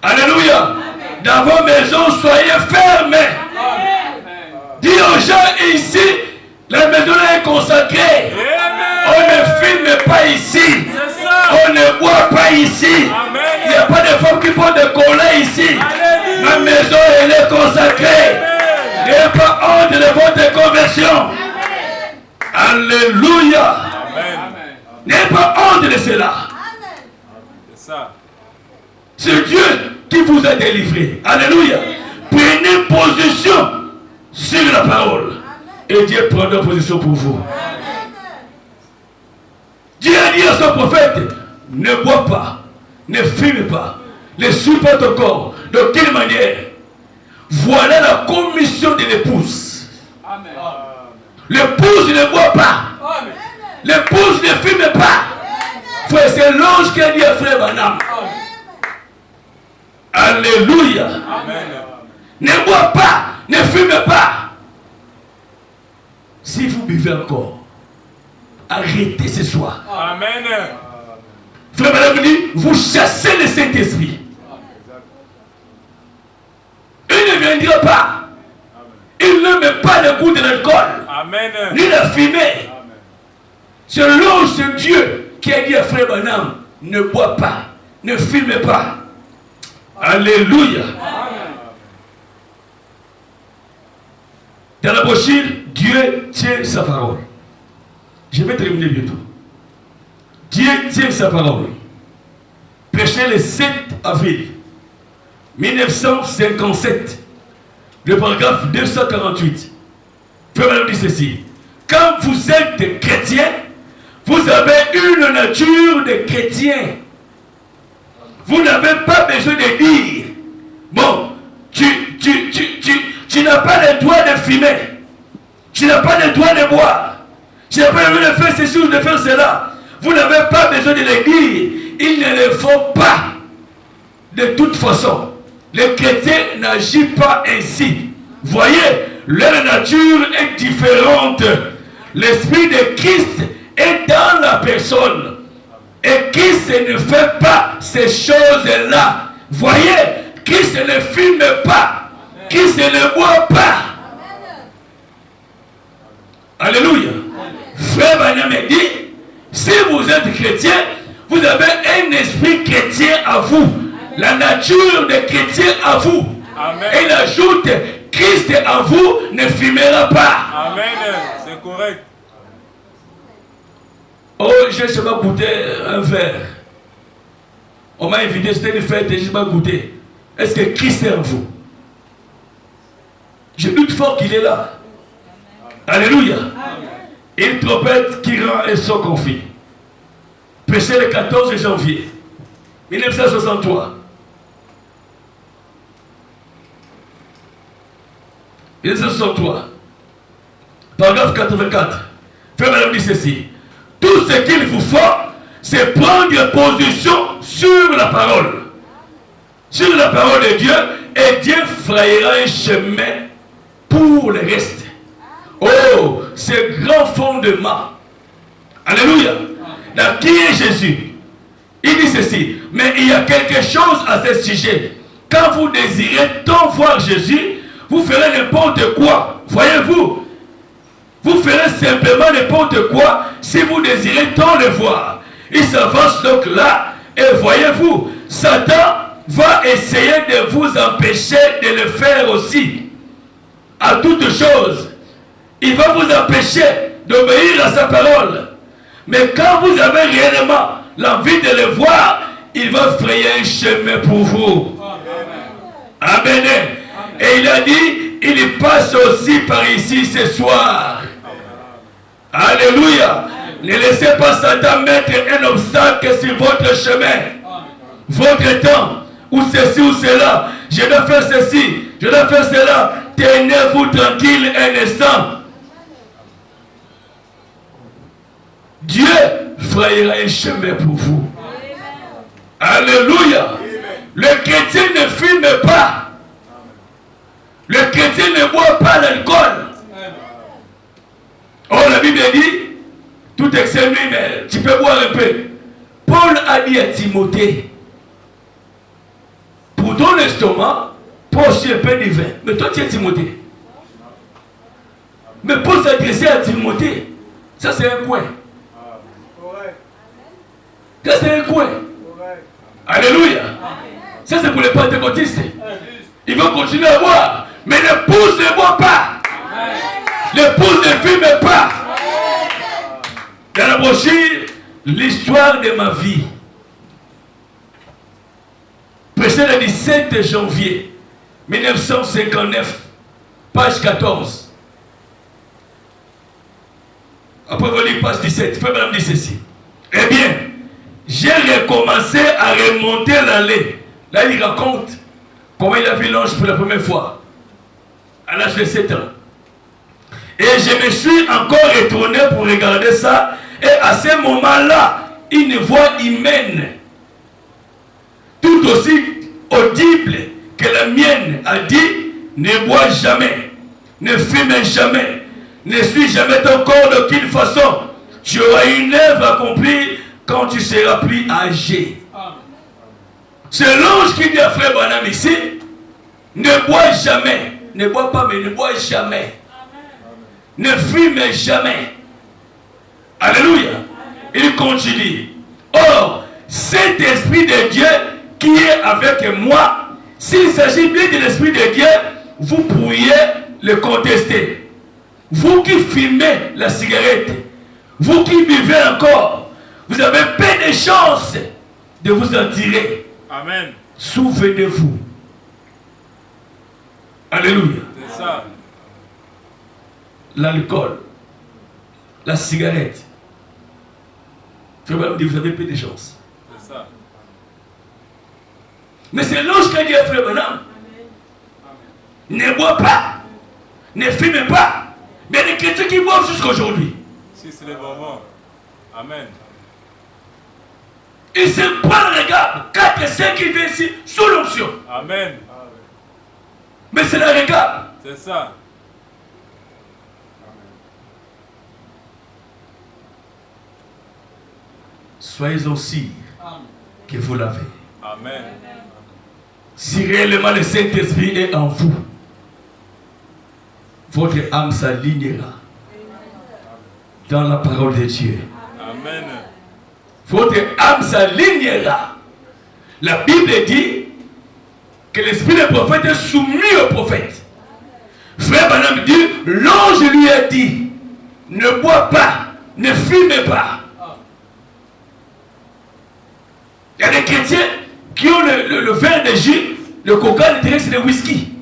Alléluia. Dans vos maisons, soyez fermés. Dis aux gens ici, la maison est consacrée. On ne filme pas ici. On ne boit pas ici. Il n'y a pas de femmes qui font de cola ici. Ma maison, elle est consacrée. N'ayez pas honte de votre conversion. Alléluia. N'ayez pas honte de cela. C'est Dieu qui vous a délivré. Alléluia. Prenez position sur la parole. Et Dieu prendra position pour vous. Dieu a dit à son prophète, ne bois pas, ne fume pas, ne suis pas ton corps. De quelle manière? Voilà la commission de l'épouse. L'épouse ne boit pas. L'épouse ne fume pas. Frère, c'est l'ange qui a dit à frère Branham. Alléluia. Ne bois pas, ne fume pas. Si vous buvez encore, arrêtez ce soir. Amen. Frère Branham dit, vous chassez le Saint-Esprit. Il ne viendra pas. Il n'aime pas le goût de l'alcool. Ni la fumée. C'est l'ange de Dieu qui a dit à frère Branham, ne bois pas, ne fume pas. Alléluia. Dans la brochure, Dieu tient sa parole. Je vais terminer bientôt. Dieu tient sa parole. Prêché le 7 avril 1957, le paragraphe 248. Frère Branham dit ceci. Quand vous êtes chrétien, vous avez une nature de chrétien. Vous n'avez pas besoin de dire, bon, tu n'as pas le droit de fumer. Tu n'as pas le droit de boire. Tu n'as pas le droit de faire ceci ou de faire cela. Vous n'avez pas besoin de le dire. Il ne le faut pas. De toute façon, le chrétien n'agit pas ainsi. Voyez, leur nature est différente. L'esprit de Christ est dans la personne. Et Christ ne fait pas ces choses-là. Voyez, Christ ne fume pas. Christ ne boit pas. Alléluia. Frère Branham dit, si vous êtes chrétien, vous avez un esprit chrétien à vous. La nature de chrétien à vous. Amen. Et il ajoute, Christ en vous ne fumera pas. Amen. C'est correct. Oh, j'ai seulement goûté un verre. On m'a invité, c'était une fête et je n'ai pas goûté. Est-ce que Christ est en vous? Je doute fort qu'il est là. Alléluia. Une trompette qui rend un son confit. Prêché le 14 janvier 1963. 1963. Paragraphe 84. Frère Branham dit ceci. Tout ce qu'il vous faut, c'est prendre position sur la parole. Sur la parole de Dieu, et Dieu frayera un chemin pour le reste. Oh, ce grand fondement. Alléluia. Dans qui est Jésus? Il dit ceci. Mais il y a quelque chose à ce sujet. Quand vous désirez tant voir Jésus, vous ferez n'importe quoi. Voyez-vous? Vous ferez simplement n'importe quoi si vous désirez tant le voir. Il s'avance donc là et voyez-vous, Satan va essayer de vous empêcher de le faire aussi. À toute chose, il va vous empêcher d'obéir à sa parole. Mais quand vous avez réellement l'envie de le voir, il va frayer un chemin pour vous. Amen. Et il a dit, il passe aussi par ici ce soir. Alléluia. Ne laissez pas Satan mettre un obstacle sur votre chemin. Votre temps, ou ceci ou cela. Je dois faire ceci, je dois faire cela. Tenez-vous tranquille un instant. Dieu frayera un chemin pour vous. Alléluia. Le chrétien ne fume pas. Le chrétien ne boit pas l'alcool. Oh, la Bible dit, tout excès lui, mais tu peux boire un peu. Paul a dit à Timothée, pour ton estomac, poche un peu de vin. Mais toi, tu es Timothée. Mais Paul s'adressait à Timothée. Ça, c'est un coin. Ça, c'est un coin. Alléluia. Ça, c'est pour les pentecôtistes. Ils vont continuer à boire. Mais l'épouse ne boit pas. L'épouse ne fume pas. Dans la brochure, l'histoire de ma vie. Prêché le 17 janvier 1959, page 14. Après, vous lisez page 17. Frère Madame dit ceci. Eh bien, j'ai recommencé à remonter l'allée. Là, il raconte comment il a vu l'ange pour la première fois, à l'âge de 7 ans. Et je me suis encore retourné pour regarder ça. Et à ce moment-là, une voix humaine, tout aussi audible que la mienne, a dit, ne bois jamais, ne fume jamais, ne suis jamais ton corps d'aucune façon. Tu auras une œuvre accomplie quand tu seras plus âgé. C'est l'ange qui dit à frère Branham ici, ne bois jamais, ne bois pas, mais ne bois jamais. Ne fume jamais. Alléluia. Il continue. Or, cet esprit de Dieu qui est avec moi, s'il s'agit bien de l'esprit de Dieu, vous pourriez le contester. Vous qui fumez la cigarette, vous qui buvez encore, vous avez peu de chances de vous en tirer. Amen. Souvenez-vous. Alléluia. C'est ça. L'alcool, la cigarette. Frère Branham dit, vous avez peu de chances. C'est ça. Mais c'est l'ange qui a dit à frère Branham, ne bois pas, ne fume pas. Mais les chrétiens qui boivent jusqu'à aujourd'hui. Si c'est le moment. Amen. Ils se prennent le regard. 4 5 qui viennent ici sous l'onction. Amen. Mais c'est la regard. C'est ça. Soyez aussi que vous l'avez. Amen. Si réellement le Saint-Esprit est en vous, votre âme s'alignera dans la parole de Dieu. Amen. Votre âme s'alignera. La Bible dit que l'esprit des prophètes est soumis au prophète. Frère Branham dit, l'ange lui a dit, ne bois pas, ne fume pas. Il y a des chrétiens qui ont le verre de jus, le coca, ils diraient que c'est le whisky.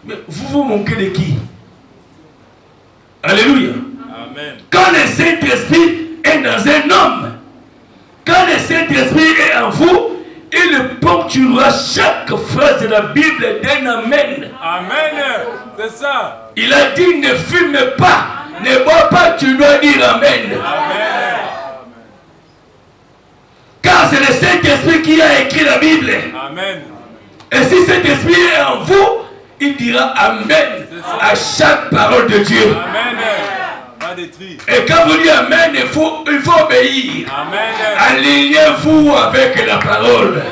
Mais vous manquez de qui? Alléluia. Amen. Quand le Saint-Esprit est dans un homme, quand le Saint-Esprit est en vous, il ponctuera chaque phrase de la Bible d'un amen. Amen. C'est ça. Il a dit ne fume pas, ne bois pas, tu dois dire amen. Amen. Car c'est le Saint-Esprit qui a écrit la Bible. Amen. Et si cet esprit est en vous, il dira amen à chaque parole de Dieu. Amen. Pas de tri. Et quand vous dites amen, il faut obéir. Amen. Alignez-vous avec la parole.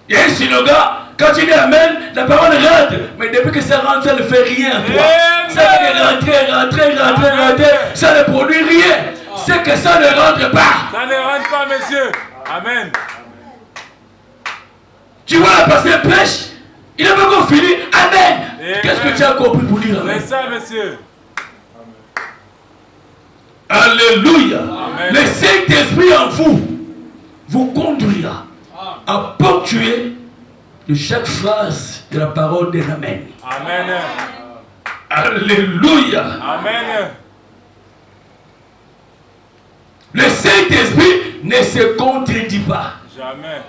Il y a un slogan, quand tu dis amen, la parole rentre. Mais depuis que ça rentre, ça ne fait rien. Toi. Ça va rentrer, ça ne produit rien. C'est que ça ne rentre pas. Ça ne rentre pas, monsieur. Amen. Tu vois la pasteur prêche, il n'a pas encore fini. Amen. Qu'est-ce que tu as compris pour dire amen? C'est ça, monsieur. Alléluia. Amen. Le Saint-Esprit en vous vous conduira à ponctuer de chaque phrase de la parole d'un amen. Amen. Alléluia. Amen. Le Saint-Esprit ne se contredit pas. Jamais.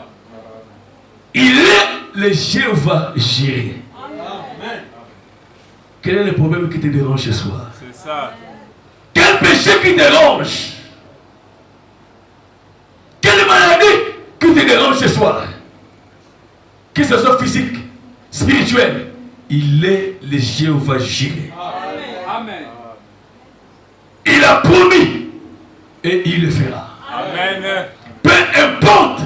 Il est le Jéhovah Jireh. Quel est le problème qui te dérange ce soir? C'est ça. Quel péché qui te dérange? Quelle maladie qui te dérange ce soir? Que ce soit physique, spirituel, il est le Jéhovah Jireh. Amen. Il a promis et il le fera. Amen. Peu importe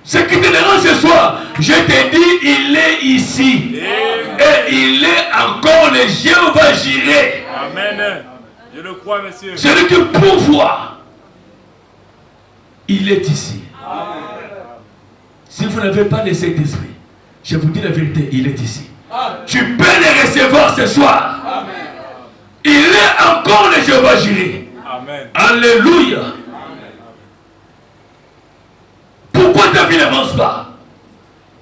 ce qui te dérange ce soir, je te dis, il est ici. Amen. Et il est encore le Jéhovah Jireh. Amen. Je le crois, monsieur. Celui qui pourvoit, il est ici. Amen. Si vous n'avez pas le Saint-Esprit, je vous dis la vérité, il est ici. Amen. Tu peux le recevoir ce soir. Amen. Il est encore le Jéhovah Jireh. Amen. Alléluia. Pourquoi ta vie n'avance pas?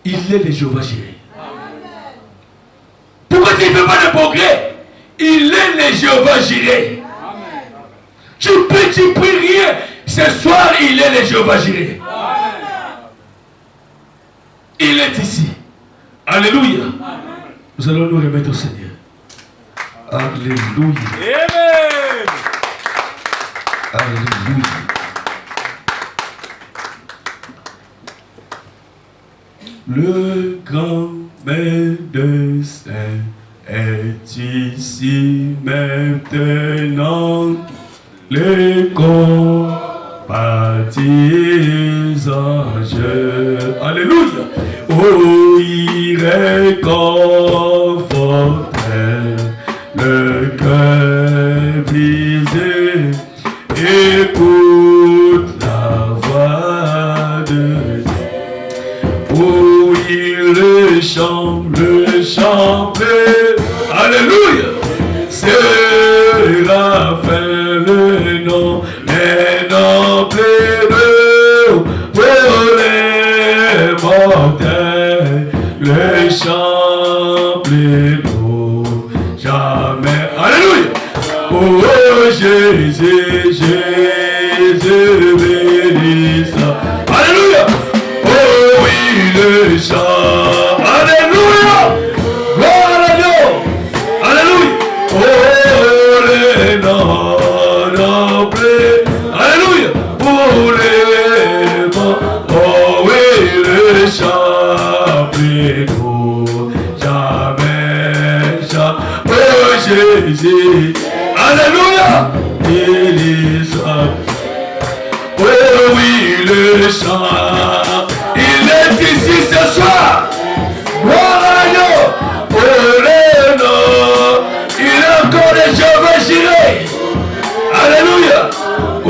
Il est le Jéhovah Jireh. Pourquoi tu ne fais pas de progrès? Il est le Jéhovah Jireh. Tu pries rien. Ce soir, il est le Jéhovah Jireh. Il est ici. Alléluia. Nous allons nous remettre au Seigneur. Alléluia. Amen. Alléluia. Le grand médecin est ici maintenant. Les compatissants. Alléluia. Oh, il réconforte le cœur brisé. Écoute la voix de Dieu. Oh, il chante, alléluia. Sera fait le nom, les noms pleins pour les mortels, le chant plein jamais. Alléluia. Oh Jésus, Jésus béni ça. Alléluia. Oh oui, le chant. Alléluia. Gloire à Dieu. Alléluia. Oh les noms pleins. Alléluia. Pour les morts. Oh oui, le chant plein. Jamais, jamais. Oh Jésus. Alléluia. Élisa. Oh oui, le chant. Il est ici ce soir. Gloire à Dieu. Oh les noms. Il est encore le Jéhovah Jireh. Alléluia. Oh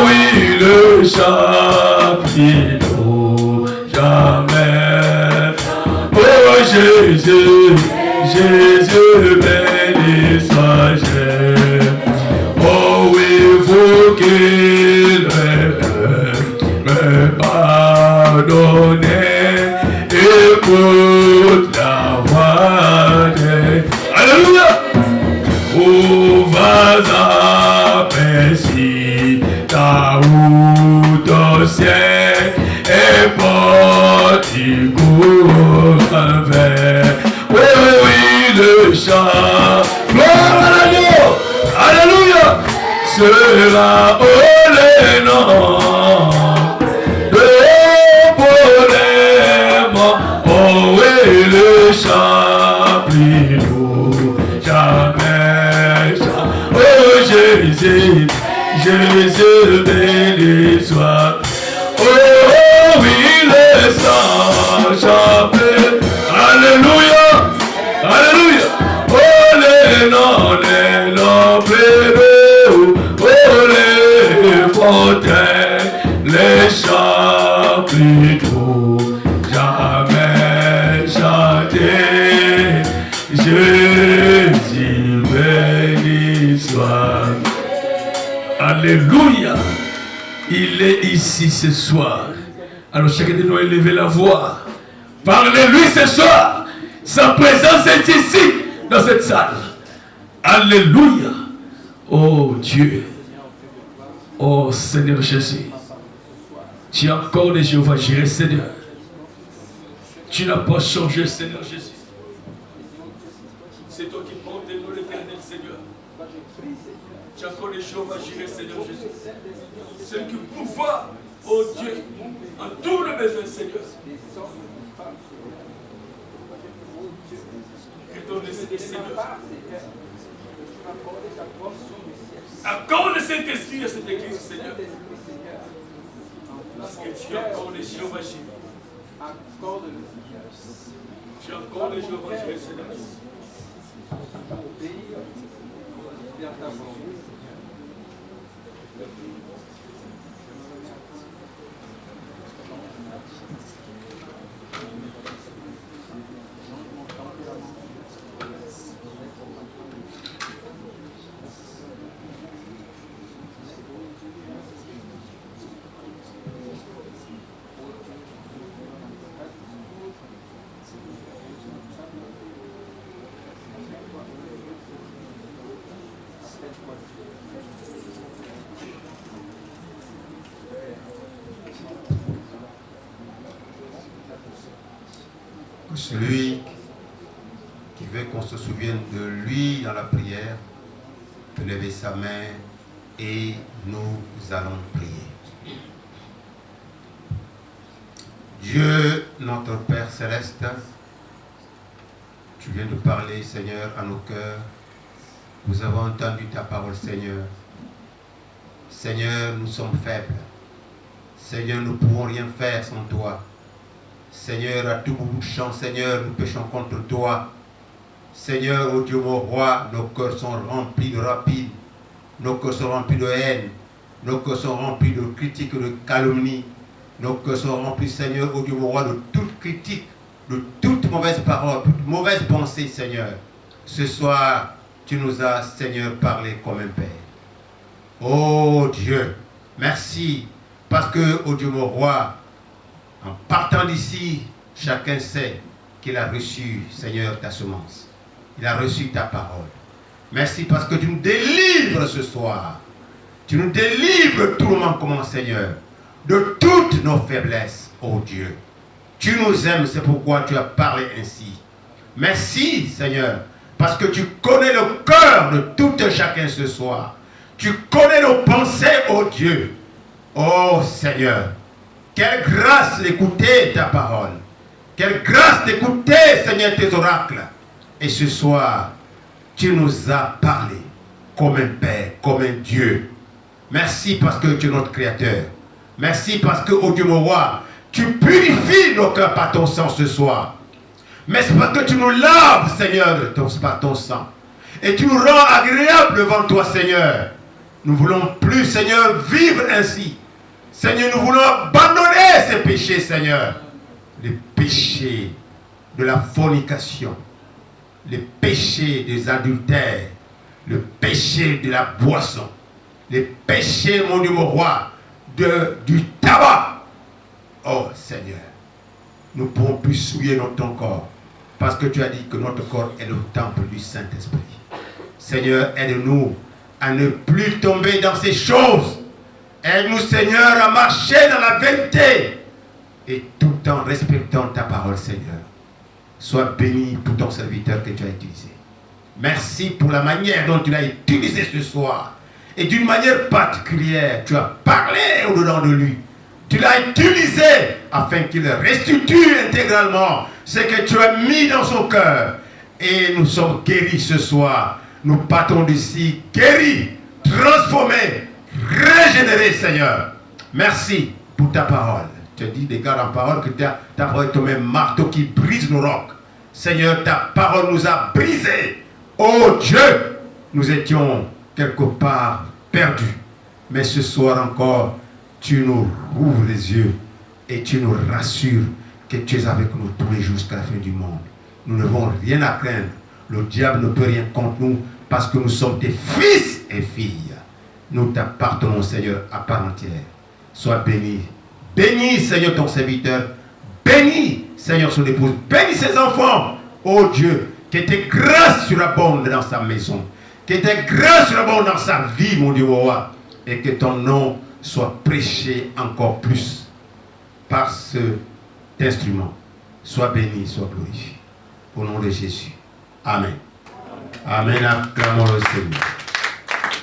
oui, le chapiteau. Jamais. Oh Jésus. Jésus béni soit-je. Oh oui, vous qu'il me pardonne. Écoute la voix de... Alléluia. Où vas aperçu ta route au ciel et porte du courant vers. Oui, oui, le chant. Gloire à Dieu. Alléluia. Sera les noms de bonheur. Oh oui, le chant plus lourd. Jamais. Oh Jésus, Jésus béni soit. Oh oui, le sang chapé. Alléluia. Alléluia. Oh les noms pleins. Oh les fontaines, les chants plutôt. Jamais chanter. Jésus béni soit. Alléluia. Il est ici ce soir. Alors chacun de nous a élevé la voix. Parlez-lui ce soir. Sa présence est ici, dans cette salle. Alléluia. Oh Dieu. Oh Seigneur Jésus. Tu es encore le Jéhovah Jireh, Seigneur. Tu n'as pas changé, Seigneur Jésus. C'est toi qui portes nous le Tu as encore les Jéhovah Jireh, Seigneur Jésus. C'est que pouvoir, oh Dieu, en tout le besoin, Seigneur. Redonne le Seigneur. Accorde le Saint-Esprit à cette église, Seigneur. Parce que tu as encore les Jéhovah Jireh. Tu as encore les Jéhovah Jireh, Seigneur. Celui qui veut qu'on se souvienne de lui dans la prière peut lever sa main et nous allons prier. Dieu, notre Père Céleste, tu viens de parler, Seigneur, à nos cœurs. Nous avons entendu ta parole, Seigneur. Seigneur, nous sommes faibles. Seigneur, nous ne pouvons rien faire sans toi. Seigneur, à tout bout de champ, Seigneur, nous péchons contre toi. Seigneur, ô Dieu mon roi, nos cœurs sont remplis de rapines, nos cœurs sont remplis de haine, nos cœurs sont remplis de critiques, de calomnie, nos cœurs sont remplis, Seigneur, ô Dieu mon roi, de toute critique, de toute mauvaise parole, toute mauvaise pensée, Seigneur. Ce soir, tu nous as, Seigneur, parlé comme un Père. Ô Dieu, merci, parce que, ô Dieu mon roi, en partant d'ici, chacun sait qu'il a reçu, Seigneur, ta semence. Il a reçu ta parole. Merci parce que tu nous délivres ce soir. Tu nous délivres tout le manquement, Seigneur, de toutes nos faiblesses, ô Dieu. Tu nous aimes, c'est pourquoi tu as parlé ainsi. Merci, Seigneur, parce que tu connais le cœur de tout un chacun ce soir. Tu connais nos pensées, ô Dieu. Ô Seigneur, quelle grâce d'écouter ta parole. Quelle grâce d'écouter, Seigneur, tes oracles. Et ce soir, tu nous as parlé comme un Père, comme un Dieu. Merci parce que tu es notre Créateur. Merci parce que, ô Dieu mon roi, tu purifies nos cœurs par ton sang ce soir. Merci parce que tu nous laves, Seigneur, par ton sang. Et tu nous rends agréables devant toi, Seigneur. Nous ne voulons plus, Seigneur, vivre ainsi. Seigneur, nous voulons abandonner ces péchés, Seigneur. Les péchés de la fornication, les péchés des adultères, le péché de la boisson, les péchés, mon Dieu, mon roi, du tabac. Oh Seigneur, nous ne pourrons plus souiller notre corps, parce que tu as dit que notre corps est le temple du Saint-Esprit. Seigneur, aide-nous à ne plus tomber dans ces choses. Aide-nous, Seigneur, à marcher dans la vérité et tout en respectant ta parole, Seigneur. Sois béni pour ton serviteur que tu as utilisé. Merci pour la manière dont tu l'as utilisé ce soir. Et d'une manière particulière, tu as parlé au-dedans de lui. Tu l'as utilisé afin qu'il restitue intégralement ce que tu as mis dans son cœur. Et nous sommes guéris ce soir. Nous partons d'ici guéris, transformés, régénérés, Seigneur. Merci pour ta parole. Tu as dit, des gars, en parole, que ta parole est comme un marteau qui brise nos rocs. Seigneur, ta parole nous a brisés. Oh Dieu, nous étions quelque part perdus. Mais ce soir encore, tu nous ouvres les yeux et tu nous rassures que tu es avec nous tous les jours jusqu'à la fin du monde. Nous n'avons rien à craindre. Le diable ne peut rien contre nous parce que nous sommes des fils et filles. Nous t'appartenons, Seigneur, à part entière. Sois béni. Bénis, Seigneur, ton serviteur. Bénis, Seigneur, son épouse. Bénis ses enfants. Oh Dieu, que tes grâces surabondent dans sa maison. Que tes grâces surabondent dans sa vie, mon Dieu, mon roi. Et que ton nom soit prêché encore plus par cet instrument. Sois béni, sois glorifié. Au nom de Jésus. Amen. Amen. Acclamons le Seigneur.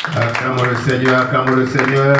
Acclamons le Seigneur, acclamons le Seigneur.